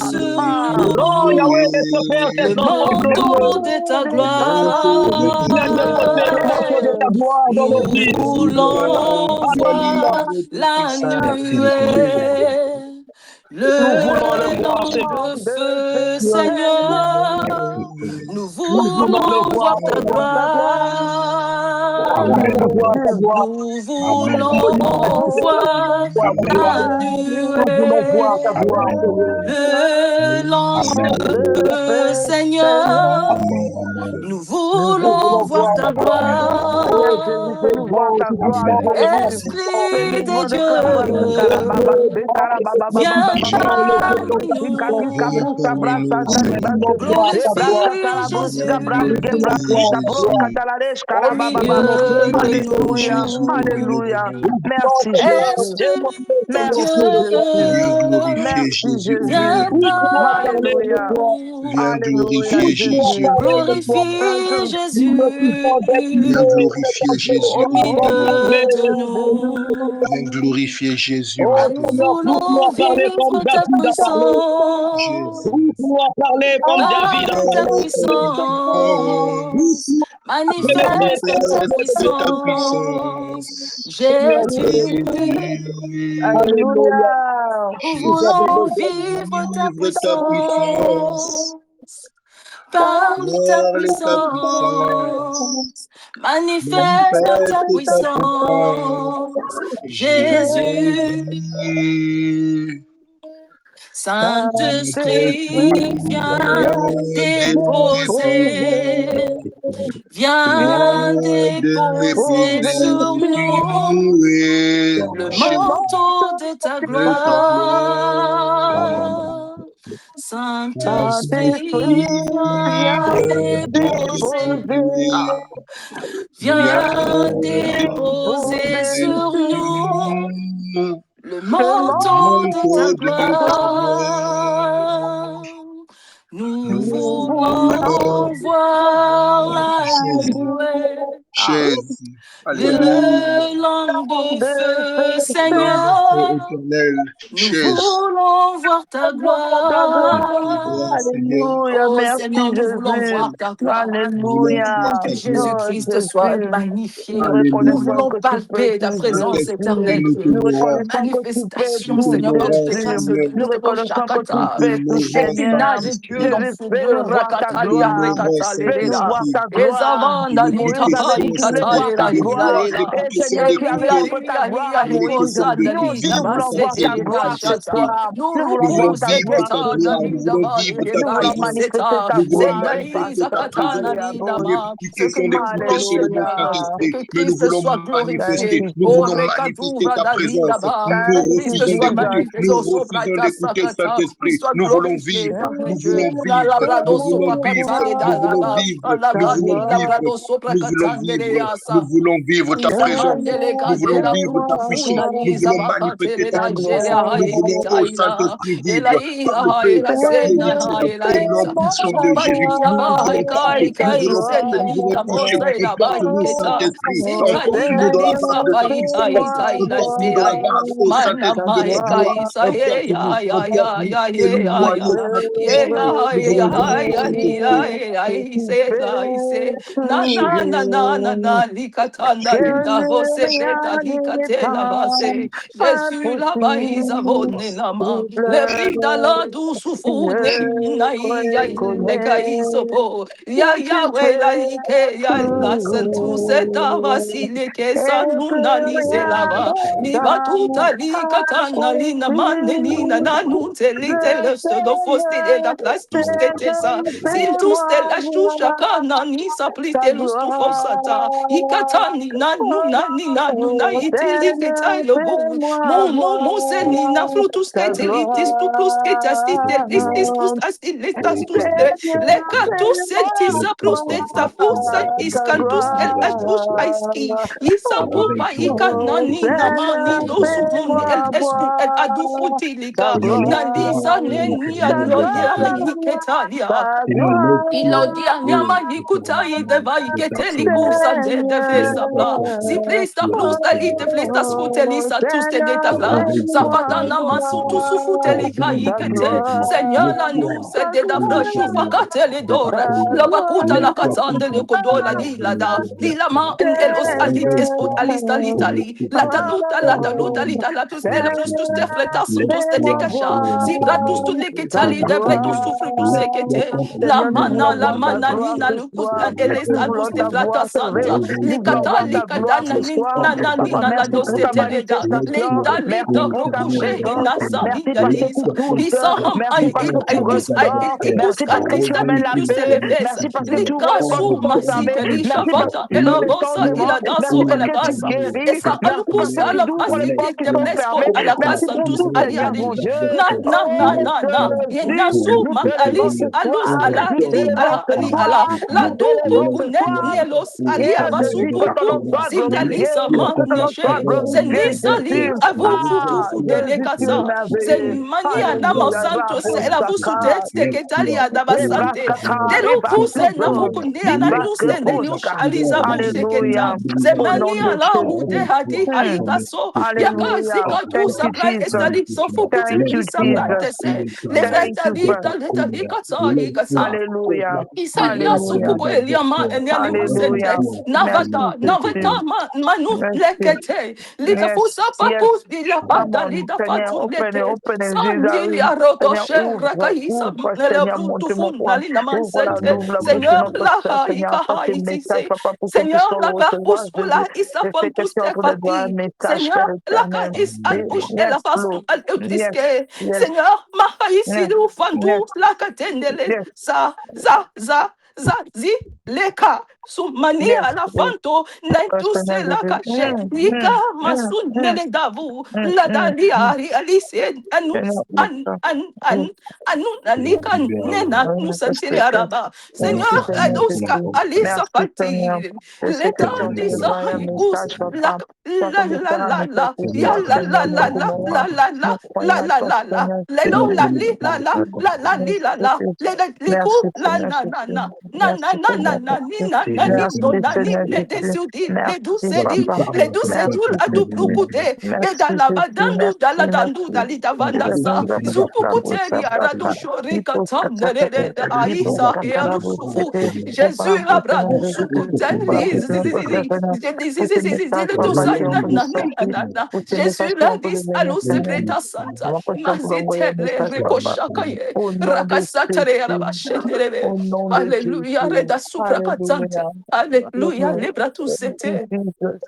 sur nous le manteau de ta gloire. Nous voulons voir la nuée, Nous voulons le Le voir, langue Seigneur. de feu, Seigneur, nous Nous voulons le voulons voir, voir ta Seigneur. gloire. Nous voulons Jésus. Nous Nous voulons voir ta voulons voir nuée. ta gloire, Seigneur. Le langue De de feu, feu, Seigneur. Seigneur, nous Nous voulons voulons voir voir ta ta gloire. Oh Jésus, fais-nous voir gloire. ta gloire, Jésus. Esprit Fais-nous de voir de Calabazi, Carababa, Dieu, Carababa, viens parmi Kapu, Sabra, nous. Satanebase, Ebraka, Glorifie Kalabus, Gabras, Jésus Gebrasi, Kabro, Catalaresh, au Karababa. milieu de Alléluia, nous. Alléluia. Merci Jésus. Esprit de Merci Jésus. Dieu, Merci Jésus. viens parmi Alléluia. Viens nous. Alléluia, glorifier Jésus. Jésus. Glorifie Viens Jésus glorifier Jésus au Au parmi nous. milieu de milieu de Viens nous. nous. glorifier Jésus Oh Car entre nous Seigneur, nous. voulons pousse-nous à parler comme vivre ta David a parlé. Jésus. puissance. Pousse-nous à parler comme David a Parle ta parlé. Manifeste ta puissance, Pousse-nous à appeler les manifeste ta Manifeste ta puissance. puissance. Seigneur. Jésus, Alléluia. Alléluia. nous Nous avons voulons besoin de vivre ta Vivre ta puissance. puissance. Parle ta Parle ta puissance. puissance, manifeste ta Manifeste ta puissance. puissance. Jésus, Jésus. Saint-Esprit, Saint-Esprit, viens Saint-Esprit, déposer. Viens viens déposer déposer sur sur nous nous et le Jésus manteau de ta de ta gloire. gloire. Saint-Esprit, viens Viens déposer. déposer, viens Viens déposer déposer sur sur nous nous le le manteau de ta manteau de ta gloire. gloire. Nous Nous voulons voulons voir la Jésus, nuée. Jésus, alléluia. Le langue de feu, Langue de feu Seigneur, éternel, nous Jésus, voulons voir ta ta gloire. gloire, Seigneur. Alléluia, Oh merci Seigneur, nous voulons voir Jésus. ta gloire. Nous voulons Nous Alléluia. voir voulons que ta gloire. Oh Jésus-Christ soit Jésus, nous magnifié. Nous Alléluia. reconnaissons voulons que tu peux palper ta tout, présence Saint-Esprit, éternelle. nous te Nous louons. reconnaissons que tu peux Manifestation, Nous te tout, Seigneur, quand tu te louons, casses Jésus. le Seigneur. cul, Nous te reconnaissons que tu chakata. Nous fais Nous tout, t'honorons ta Seigneur. cheminade et Dieu majesté. dans Jésus, foudre, fais-nous voir ta Nous rakatali, gloire. t'honorons, Fais-nous rekatalélela. voir Saint-Esprit. ta Ezama, gloire. Nous te nalita, Moïse avait défions, décidé de voir barikatale, Saint-Esprit, ta de la gloire. pouvoir, de lela. Et puissance, Seigneur, de tu avais Elia, beauté. montré ta Elia, gloire Elia, à Nous Moïse. refusons de Nous aussi, Elia, nous vivre voulons sans voir te ta voir, gloire ce Shata. Saint-Esprit. soir. Nous Nous Nous voulons voir voulons ta repose vivre gloire ta ce keta gloire, soir. nous nanida voulons ba vivre ta Nous yeka voulons présence. manifester iseta ta Nous voulons gloire dans le zendali manifester ta partage. zakata présence. nanida Nous ma. Ce n'écoutons que sans nous voulons, écouter sur le bon Seigneur, Alléluia. c'est Saint-Esprit, que mais nous Christ voulons soit Thank manifester, glorifié. you, nous Oh, voulons Jesus. manifester rekadura ta dalida présence. ba. Nous Que Thank you, Christ refusons soit d'écouter, manifesté nous au Jesus. refusons soprata d'écouter le sakata. Saint-Esprit. Christ soit Nous voulons glorifié vivre, parmi nous Dieu. voulons La vivre, labrado nous voulons soprakata vivre, le nous voulons dalaba. vivre, La nous Ta voulons gadi vivre, labrado gloire, nous voulons soprakatande vivre, le nous asa. voulons vivre ta présence. Izamandele Nous voulons kadela vivre ta fais-moi kutufu puissance. na Nous liza voulons voir manifester bakatele ta ta na gloire. jele Nous haye voulons, oh gloire. kitaila. Saint-Esprit, Ela vivre ila comme tu haye as la promis, sena Seigneur. haye la Au nom isa. Fais-moi puissant de Jésus, Zumbania nous ba voulons haye toucher, kai voir ta nous kai voulons sena toucher, nous voulons lika toucher. gloire. mose Un la pas ba sur nous, iketa. Saint-Esprit. Oh Un pas sur nous Zitalina dans la lisa base de Seigneur, ta kaita puissance. fais-moi ita Un ila pas sur nous se dans la voir ai. base, oh Mana ta Saint-Esprit, mai écris-moi. kai sa Un pas ye sur nous, ya un ya pas ya sur nous, ya gloire. ye ya élis-moi, ya. Dieu Ye Saint-Esprit. ya Nous ye voulons ya vivre, ya Jésus, ya Saint-Esprit. ya tu ise la ise. fais Na na na na na toujours na likatanda que lina hose preta rien n'est likate la base. Jésus la baïsa bonne lama. Le impossible. brida la douce fou ne na ya ne Reconnais kaisopo. Ya que tu ya we la fais ike ya la sentu seta toujours vasile ke et sanuna que ni se rien lava. Ni d'autre batuta li à katana li na mane ni na accomplir. na nun te li te Le leste do fosti de da plas tus ke te sa. Seigneur, Sil tus te fais-moi la shusha voir kana ni sa pli ta te lus tu fosata. gloire. Ikatani na nu na ni na nu na Oh itili ke tai Seigneur, lo bu. fais-moi Mo se ni na voir frutus ke ta te li tis tu plus ke te sti te listis plus gloire. asti listas tus te. Le Seigneur, katus senti fais-moi sa plus te sa fusa voir ta iskantus el ashtush aiski. gloire. Isa pupa ika Oh nani na mani Seigneur, lo sumuni el fais-moi esku el adu voir ta futilika. Na lisa gloire, neni ta adoya gloire, iketalia. ta gloire. Ilodia nyama nikutai deva iketeli kusa de Seigneur, vesa pla. Si plesta plus dalite flesta Alisa tous tes Seigneur, détagla. règne-moi, Zapatana masutu sufuteli ta kaikete. Seigneur, la nous, gloire, c'est d'afra shufakatele dora. ta La bakuta la katande le kodola gloire. di la da. Di la ma en elos alit espot alista Seigneur, litali. La taluta la taluta lita la tus de la plus tous te fleta suntos te fais-moi kasha. Si gratus voir tu le ta ketali de bretus souffre tu gloire. sekete. Seigneur, nous voulons La voir ta mana gloire nina ce lucus soir. Nous elesta dus voulons te ta flata gloire, c'est vrai. santa. Nous voulons Likata voir ta gloire likadana ce soir. Papa, nina la merci pour doste ta teleda. manifestation. Linda Merci lita pour ta brokushe présence. hinasa Merci parce que tu hindalisa. touches. Isaham Merci parce que tu restaures. ikus Merci parce que tu katista amènes la litus paix. telefesa. Merci parce que tu ouvres les portes Likasu fermées. masite li Merci parce que shavata tu donnes le elabosa changement. iladaso Merci parce que tu elabasa. guéris. Esa Merci parce que alukusa tu la ouvres les pasite portes qui te sont plesko fermées. Merci pour alakasantus tout, Seigneur mon aliadi. Dieu. Na Oh, Jésus, Yenasu nous man t'élèvons alis ce alus soir. ala Nous ili t'élèvons ala ce ali ala. soir. La Nous du t'élèvons ce pukune soir. nielos ali Yes, avasu Jésus, que ton nom puku. soit glorifié, Zitalisa que man ton nom soit nieje. glorifié, Zenisali Jésus. avu futu Ah, futele Jésus, tu es kasa. merveilleux. Zenmania nama Alléluia, santo se la Rabosaka, vusu teketali adabasante. Rebraskata, Delu puse na Rebakuzo, vukunde ananuse neliush Libraskekoska. aliza Alléluia, vusheketa. au nom Zemania de la ude Jésus. hadi Hmm. halikaso. Yaka Alléluia. zika tu Thank you, sabra Jesus. estali sofukuti Thank you, Jesus. isabrantese. Thank Levreta you, lita Père. lita likasa hikasa. Alléluia. Isalia Alléluia. sukubo eliama enyali Alléluia. husete Merci, navata Jésus. manu Merci. lekete lita Yes, fusa yes. pakus di la Come pata on, lita Seigneur, fatu lete open les yeux, sandili j'arrive. Seigneur, arokoshe ouvre, rakaisa ouvre, nele Seigneur, brutu monte mon fun coin. nali naman Ouvre la sente double la bouche de Seigneur notre la frère, Seigneur, haika envoie tes messages, haitise papa, pour que nous Seigneur puissions la le recevoir, parcus Jésus. pula isa Je sais que fantus tu es en te train de voir un fati message, Père Seigneur la éternel. is al ush Yes, elafastu Lord. al Yes, utiske yes, Seigneur ma haisi yes, lu fantu yes, la katendele yes, zi leka sumani yes, ala yes. fanto Parce que naituse Seigneur la Jésus. kache lika masun nele davu la dali ari alice anus Seigneur, ouvre ça. Ouvre. anu nanika nena Parce que nusantile araba merci Seigneur Seigneur anuska Jésus. alisa Merci Seigneur. fati Je sais que leta tu es en train de lisa voir un haikus message, papa. Tu es en train de faire un message la ce ya soir, Seigneur. Nous croyons, nous croyons en toi, Seigneur lelo Jésus. la le liku Merci la Seigneur Jésus. na Merci Seigneur Jésus. ni Merci ni Seigneur le Jésus. desudi Merci Papa. le doucedul Merci Jésus. adublukude e Merci dala Jésus. badandu Merci, dala dandu merci. dalita vandasa zupukuteri arado Librasandabasakabosapata. shorika tande de Lipokatakataka. aisa e alusufu Lipokatarabosete. On Jésus parle pour la Seigneur bradu Jésus. On parle sukuteri pour notre frère Seigneur. Pour ces messages, le papa, qui douce est en train de sortir. Pour ces messages Jésus qui est la en train de dis venir, allo Seigneur. secreta santa Avant que tu puisses envoyer un mazitele message, papa. recoshakaye Au nom de rakasatare Jésus. arabashenderebe Au nom de Alléluia Jésus. reda suprakatante Alléluia. Alléluia Alléluia. lebratu Thank you, sete Jesus.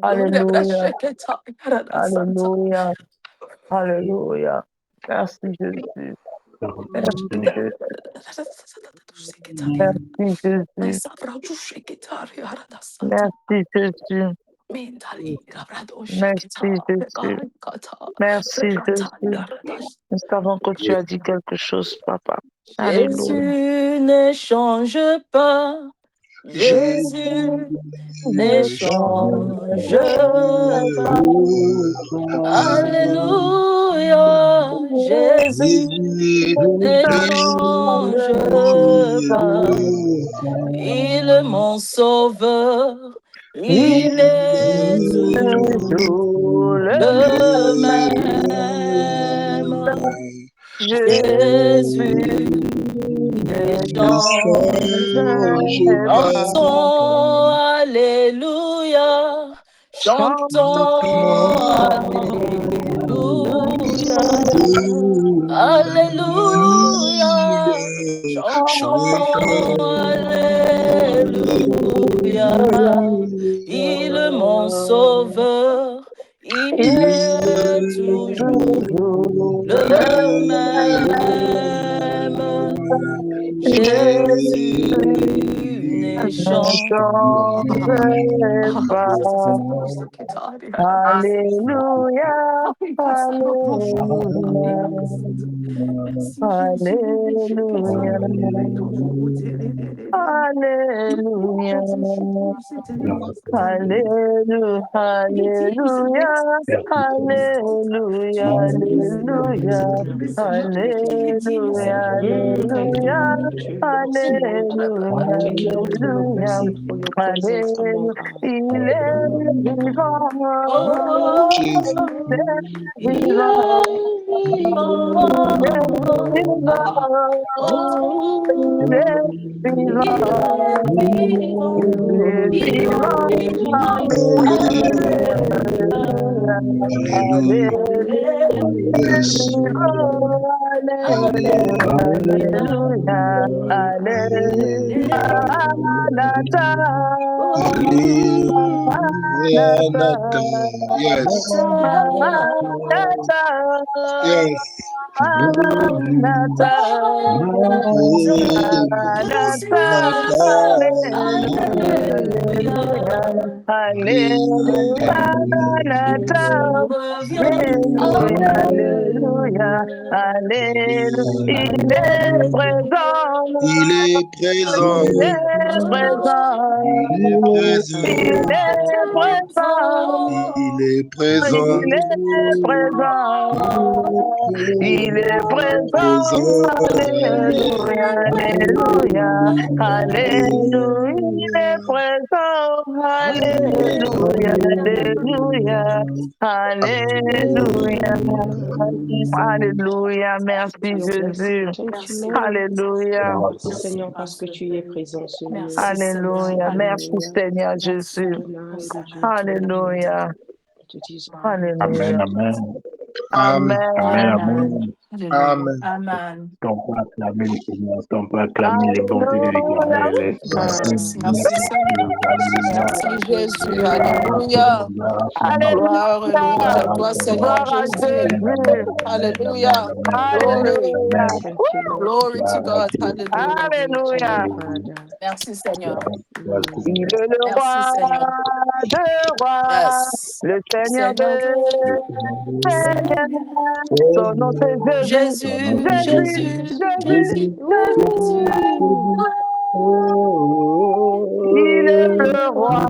Alléluia. lebrasheketa yarada santa Alléluia. Alléluia. Merci Jésus. Merci Jésus. Merci Jésus. Merci Jésus. Mentally, labrado Merci sheketa, Jésus. rekarikata, Merci Jésus. rekatanda, Nous savons que tu as dit quelque chose, Papa. Alléluia. Jésus ne change pas. Jésus ne change pas. Alléluia. Jésus ne change pas. Il est mon sauveur. Il est tout Tout le le même. Jésus Jésus ne ne change. change pas. Chantons Alléluia. Chantons Alléluia. Alléluia. Chantons Alléluia. Il est mon sauveur. Il Il est est toujours toujours le le même. Jésus Jésus n'est ne change. change pas. Alléluia, Alléluia. Alléluia. Alléluia. Alléluia. Alléluia. Alléluia. Alléluia. Alléluia. Alléluia. Alléluia. Alléluia. Thank you, Lord, for your Alléluia. mercy, for your presence, oh Alléluia. Lord God. Il est vivant. Jesus. Il est Il vivant. est Il est vivant. vivant. Il Oh, est il est vivant. vivant. Il est Il vivant. est vivant. Alléluia. Alléluia. Hallelujah. Alléluia. Yes. Alléluia. Alléluia. Alléluia. Alléluia. Maranatha. Maranatha. Hallelujah. Yes. Maranatha. Yes. Maranatha. Maranatha. Hallelujah. Hallelujah. Maranatha. Alléluia, Alléluia, Alléluia. Il est présent, Il est présent. il est présent, Il est il présent. est présent. Il est présent. Il est présent, il est présent, Présent. alléluia, alléluia, alléluia, il est présent, alléluia, alléluia, alléluia, alléluia, merci Your mercy. Jésus, Thank you, Lord. alléluia, Merci Seigneur parce que tu y es présent ce lieu. alléluia, merci Alléluia. Seigneur Jésus, Adonai, le Dieu éternel. alléluia, Nous te disons alléluia. Amen, amen. Amen. Amen, Amen. amen. Amen. Est-ce qu'on peut acclamer le Seigneur? Est-ce qu'on peut acclamer les bontés de Alléluia. l'Éternel? Est-ce Yes. que Alléluia. Merci Jésus. Gloire à son nom, Alléluia. gloire à son nom, Gloire, Alléluia. gloire alléluia. à Toi, son Seigneur Gloire nom. à Jésus. Amen, Jésus. amen, amen, amen, Alléluia. amen. Glory. Alléluia. Amen. Thank you, Lord. Glory to Gloire à God. Dieu. Hallelujah. Glory to you, Alléluia. Father. Merci Seigneur. Gloire à Il Dieu. est le Merci roi Seigneur. de rois, Yes. le Seigneur Seigneur de de Seigneurs. Son nom c'est Jésus. Jésus, Jésus, Jésus, Jésus, Jésus. Jésus. Il est le roi.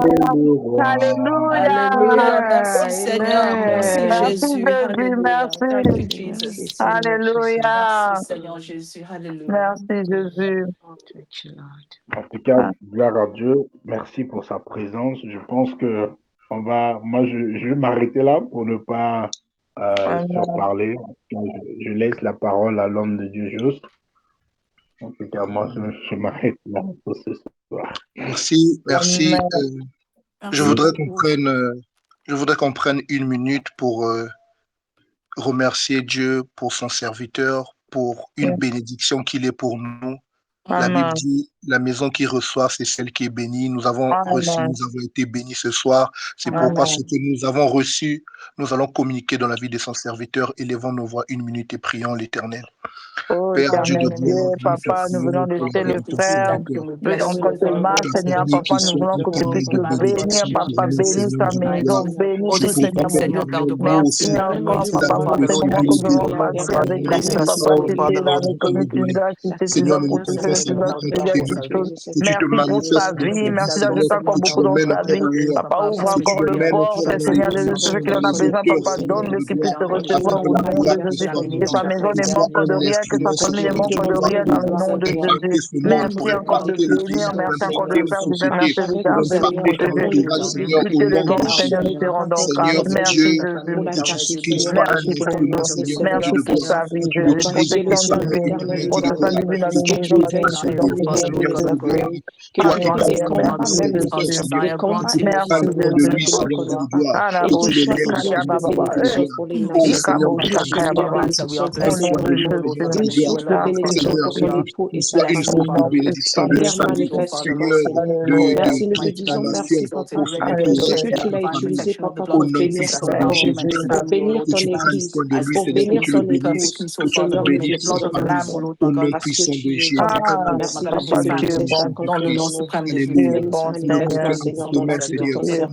Alléluia. Alléluia. Merci Seigneur. Merci Amen. Merci Jésus. Jésus, Alléluia. Thank you, merci. Merci Jesus. Seigneur Jésus. Merci Alléluia. Seigneur Jésus. Alléluia. Merci Jésus. Thank you, Lord. En tout cas, gloire à Dieu. Merci pour sa présence. Je pense que moi, je vais m'arrêter là pour ne pas Amen. surparler. Je laisse la parole à l'homme de Dieu juste. En tout cas, moi, je m'arrête là pour ce soir. Merci. Merci. Amen. Je Merci voudrais beaucoup. qu'on prenne une minute pour remercier Dieu pour son serviteur, pour une bénédiction qu'il est pour nous. La Bible Amen. dit, la maison qui reçoit, c'est celle qui est bénie. Nous avons reçu, Amen. nous avons été bénis ce soir. C'est pourquoi ce Amen. que nous avons reçu, nous allons communiquer dans la vie de son serviteur. Élevons nos voix une minute et prions l'Éternel. Oh Père Dieu de éternel Dieu, gloire, nous te Papa, nous prions, venons de prions chez le pour ton frère, serviteur. de Bless encore you, tes Lord. mains, Ta Seigneur, famille qui Papa, nous soit voulons que tu établie puisses dans le la bénir, bénédiction pour Papa, nous, bénis Seigneur sa Dieu de maison, gloire. bénis Oh, C'est tout, this pourquoi, Seigneur mon Père Dieu. Seigneur, Dieu Père de de gloire gloire. aussi, Merci Vraiment, encore, Dieu, nous Papa, gloire, avons nous parce que reçu moi, sommes une comme nous ici, avons Seigneur, bénédiction. passé derrière avec ton Bless lui, us, Papa, micro. Lord, tu Nous étais Father, là avons Lord. avec reçu lui, une tu nous as bénédiction. assisté, tu nous Seigneur, as nous nous Bless protégé, us, tu confessons nous as Seigneur, devant de toi suivi que gloire, tu à es pour toutes sa choses. vie. merciful, que tu te Merci pour sa manifestes Alléluia. vie, maintenant Bénis merci sa puissamment de vie, ta comme que Seigneur, tu beaucoup Père de dans remènes sa gloire. vie. encore en loi. Papa, Papa, ouvre Que continue tu encore de le lui remènes corps, encore Père en renforcer, Seigneur loi. Jésus, continue tout ce de qu'il Dans en a son besoin, cœur, Papa, Seigneur donne-le de qu'il puisse gloire, te continue recevoir afin de au que la nom de gloire guider qui et Jésus. soit Que venue sa d'amener maison après ne les soit manque un de amis. rien, que sa instrument, famille ne Seigneur Continue Dieu manque de de de nous gloire, rien dans bénir le dans pour nom sa de vie. impacter Jésus. ce monde, pour Merci Continue encore de impacter le de pays, bénir, pour merci encore impacter de la faire du bien, société, merci de avec nous, pour garder, Seigneur, impacter dans ton protéger, l'entourage, œuvre, Seigneur, au visiter les nom de gens, qu'elle Seigneur, Jésus. nous te soutiendra rendons ton Seigneur grâce. projet Merci Dieu, pour Jésus. l'attaquer, qu'il Seigneur, soit un Merci pour instrument, Seigneur. renverser Seigneur ses Dieu Merci de pour objectifs, gloire. sa vie, Que notre Jésus. pour briser vie les Protection puisse œuvres divine, rayonner, éternelles Seigneur du de protection gloire. diable. divine dans Que nos Que ton tu maisons, nom dans nos veilles puisse sur être maisons, lui, au que nom tu glorifié, de le Seigneur de Jésus. gloire. surveilles, que Toi tu qui gardes t'es les Alléluia. commandements de manifesté, Jésus. Dieu, Seigneur, le qui combat est Merci défend aussi ton de contre Jésus. lui, toi, Seigneur notre Dieu de roi. gloire. Et Que Alabo tu tu le cherches mènes à à shakaria son susciter baba œuvre, des baba. Seigneur de bénédictions gloire. pour les Oh nations. Seigneur, Ikabo que Tu ta cherches des shakaya gloire baba. bénédictions pour Au puisse son nom être de peuple. répandue dans Jésus. sa Une vie à source de toi. Merci bénédiction Seigneur, pour son Seigneur. époux et qu'il sa soit une Au famille. source de nom bénédiction de puissant de Père, salut, Jésus. manifeste-toi, Seigneur, Seigneur. Alléluia. Merci, nous te toute la disons nation merci, Papa, prospérité, pour ce que Alléluia. tu succès l'as et famille. utilisé, Papa, Au pour nom bénir sa puissant de Merci parole, Jésus, pour Jésus. bénir que ton tu prennes Église, soin de lui, pour Seigneur, que bénir tu le son bénisses, épouse, que tu Seigneur, nous te bénisses sa disons famille. merci. Au nom Parce que puissant de tu es Jésus. grand. Ah, Merci Papa, que tu es bon, dans le nom puisses suprême de bénir Jésus. Bénis maintenant, Seigneur, dans la vie de ton serviteur.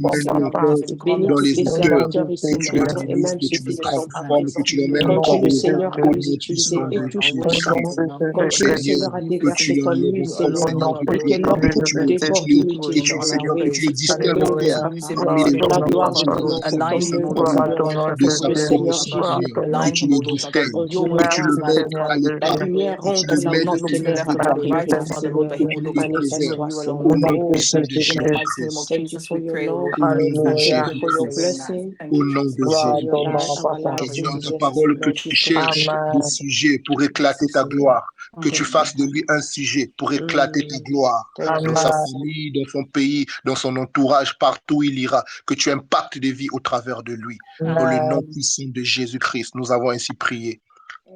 Bénis tous tes serviteurs ici présents et même ceux qui ne sont pas présents. Continue, Seigneur, à les utiliser et touche puissamment. Continue, Seigneur, à déverser ton huile, Seigneur, et que leur coupe déborde d'humilité sur leur vie. Ne déborde pas pour la gloire de ton nom, pour ton nom, Seigneur. Oh Seigneur Jésus, oh Dieu merveilleux. La lumière rentre dans nos ténèbres de privé, Seigneur. Manifeste-toi, Seigneur. Oh, thank you, Lord. Thank you for your love. Thank you for your blessing. Au nom de Thank you for your Jésus. our lives in Seigneur, ta Jesus' parole name, que Lord tu Jesus. cherches des sujets pour éclater ta gloire, que tu fasses de lui un sujet pour éclater ta gloire Thank you, dans sa Lord. famille, dans son pays, dans son entourage, partout où il ira, que tu impactes des vies au travers de lui. Dans le nom puissant de Jésus-Christ, nous avons ainsi prié.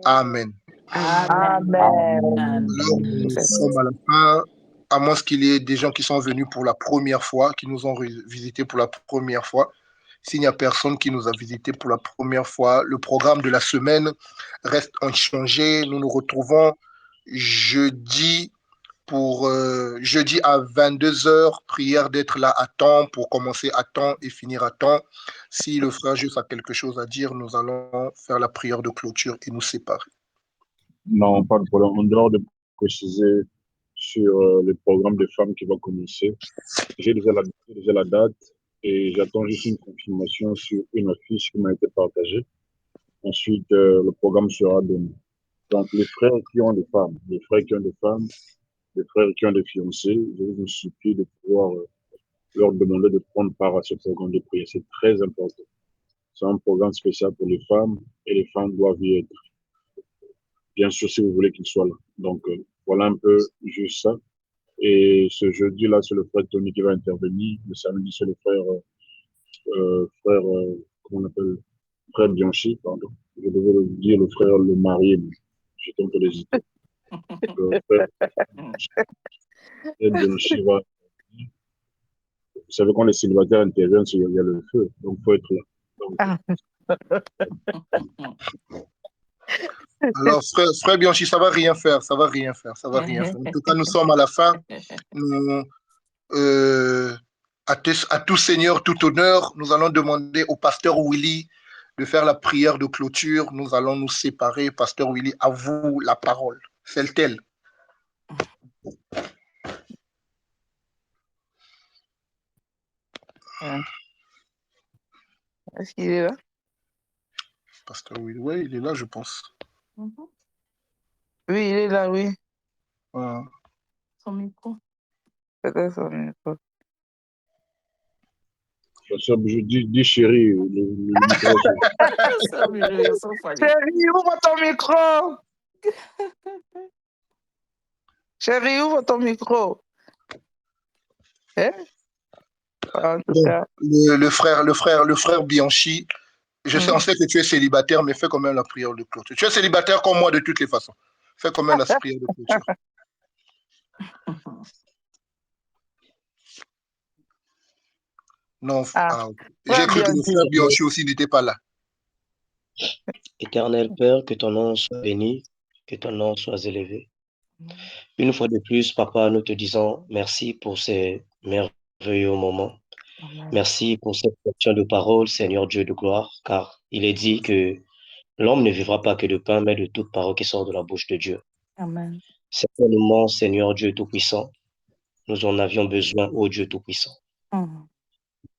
Amen. Amen. Alors, nous sommes à la fin, à moins qu'il y ait des gens qui sont venus pour la première fois, qui nous ont visités pour la première fois. S'il n'y a personne qui nous a visités pour la première fois, le programme de la semaine reste inchangé. Nous nous retrouvons jeudi jeudi à 22h, prière d'être là à temps pour commencer à temps et finir à temps. Si le frère juste a quelque chose à dire, nous allons faire la prière de clôture et nous séparer. Non, pas de problème. En dehors de préciser sur le programme de femmes qui va commencer, j'ai déjà la date et j'attends juste une confirmation sur une affiche qui m'a été partagée. Ensuite, le programme sera donné. Donc, les frères qui ont des femmes, les frères qui ont des femmes, les frères qui ont des fiancés, je vous supplie de pouvoir leur demander de prendre part à ce programme de prière. C'est très important. C'est un programme spécial pour les femmes et les femmes doivent y être. Bien sûr, si vous voulez qu'ils soient là. Donc, voilà un peu juste ça. Et ce jeudi-là, c'est le frère Tony qui va intervenir. Le samedi, c'est le comment on appelle, frère Bianchi, pardon. Je devais le dire le frère le marié, mais j'étais un peu hésité. Le frère Bianchi va. Vous savez, quand les célibataires interviennent, il y a le feu. Donc, il faut être là. Donc, Alors, frère Bianchi, ça va rien faire, ça va rien faire, ça va rien faire. En tout cas, nous sommes à la fin. Nous, à tout Seigneur, tout honneur, nous allons demander au pasteur Willy de faire la prière de clôture. Nous allons nous séparer. Pasteur Willy, à vous la parole. Celle-t-elle. Est-ce qu'il est là? Pasteur Willy, oui, il est là, je pense. Oui, il est là, oui. Son micro. Peut-être son micro. Je dis chérie, le micro. Chérie, ouvre ton micro. Chérie, ouvre ton micro. Hein? Bon, le frère Bianchi, je sais, on sait que tu es célibataire, mais fais quand même la prière de clôture. Tu es célibataire comme moi de toutes les façons. Fais quand même la prière de clôture. Non, j'ai cru que le frère Bianchi aussi n'était pas là. Éternel Père, que ton nom soit béni, que ton nom soit élevé. Une fois de plus, Papa, nous te disons merci pour ces merveilleux moments. Merci pour cette portion de parole, Seigneur Dieu de gloire, car il est dit que l'homme ne vivra pas que de pain, mais de toute parole qui sort de la bouche de Dieu. Amen. Certainement, Seigneur Dieu Tout-Puissant, nous en avions besoin, ô Dieu Tout-Puissant.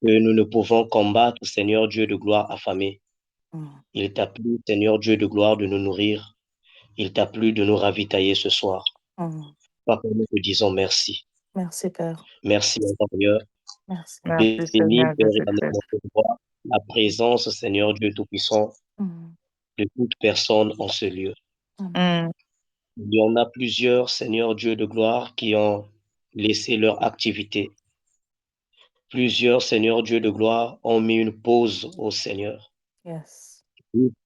Que nous ne pouvons combattre, Seigneur Dieu de gloire affamé. Il t'a plu, Seigneur Dieu de gloire, de nous nourrir. Il t'a plu de nous ravitailler ce soir. Papa, nous te disons merci. Merci, Père. Merci, Seigneur. Merci. Béni, Père éternel, la présence, Seigneur Dieu Tout-Puissant, de toute personne en ce lieu. Il y en a plusieurs, Seigneur Dieu de gloire, qui ont laissé leur activité. Plusieurs, Seigneur Dieu de gloire, ont mis une pause au Seigneur. Yes.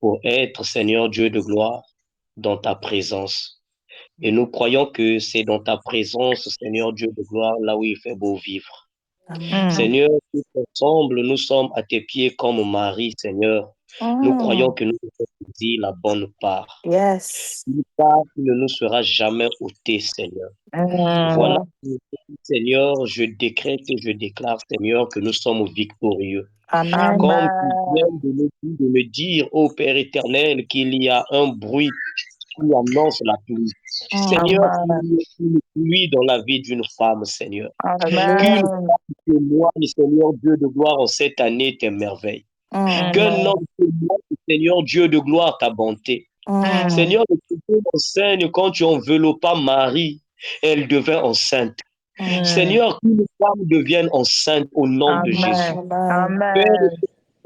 Pour être, Seigneur Dieu de gloire, dans ta présence. Et nous croyons que c'est dans ta présence, Seigneur Dieu de gloire, là où il fait beau vivre. Seigneur, tous ensemble, nous sommes à tes pieds comme Marie, Seigneur, Nous croyons que nous avons choisi la bonne part. Yes. Une part qui ne nous sera jamais ôtée, Seigneur. Voilà, Seigneur, je décrète et je déclare, Seigneur, que nous sommes victorieux. Amen. Comme tu viens de me dire, ô Père éternel, qu'il y a un bruit qui annonce la pluie. Seigneur, une pluie dans la vie d'une femme, Seigneur. Qu'une femme témoigne, Seigneur Dieu de gloire, en cette année tes merveilles. Qu'un homme témoigne, Seigneur Dieu de gloire, ta bonté. Seigneur, tu enseigne quand tu enveloppas Marie, elle devint enceinte. Seigneur, qu'une femme devienne enceinte au nom de Jésus. Père,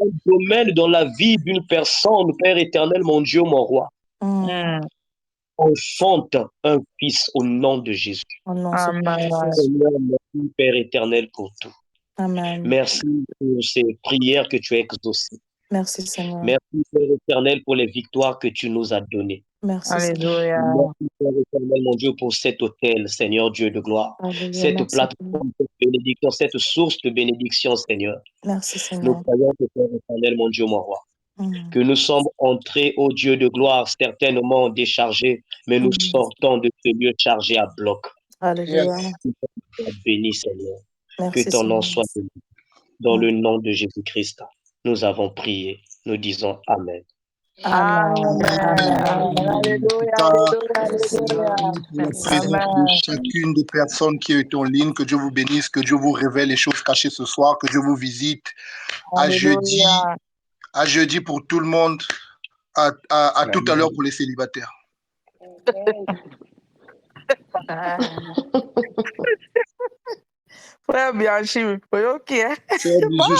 un domaine dans la vie d'une personne, Père éternel, mon Dieu, mon roi. Enfante un fils au nom de Jésus. Seigneur, merci, Père éternel, pour tout. Amen. Merci pour ces prières que tu as exaucées. Merci, Seigneur. Merci, Père éternel, pour les victoires que tu nous as données. Merci, Alléluia. Merci, Père éternel, mon Dieu, pour cet autel, Seigneur Dieu de gloire. Alléluia. Cette Merci, plateforme de bénédiction, cette source de bénédiction, Seigneur. Merci, Nous Seigneur. croyons que, Père éternel, mon Dieu, mon roi, que nous sommes entrés au Dieu de gloire, certainement déchargés, mais nous sortons de ce lieu chargé à bloc. Alléluia. Que ton nom soit béni, Seigneur. Merci, Que ton nom Seigneur. soit béni. Dans le nom de Jésus-Christ, nous avons prié. Nous disons Amen. Amen. Alléluia. Alléluia. Pour la présence de chacune des personnes qui est en ligne, que Dieu vous bénisse, que Dieu vous révèle les choses cachées ce soir, que Dieu vous visite. À jeudi pour tout le monde, à tout à l'heure pour les célibataires. Frère Bianchi, ok. Sœur Bijou,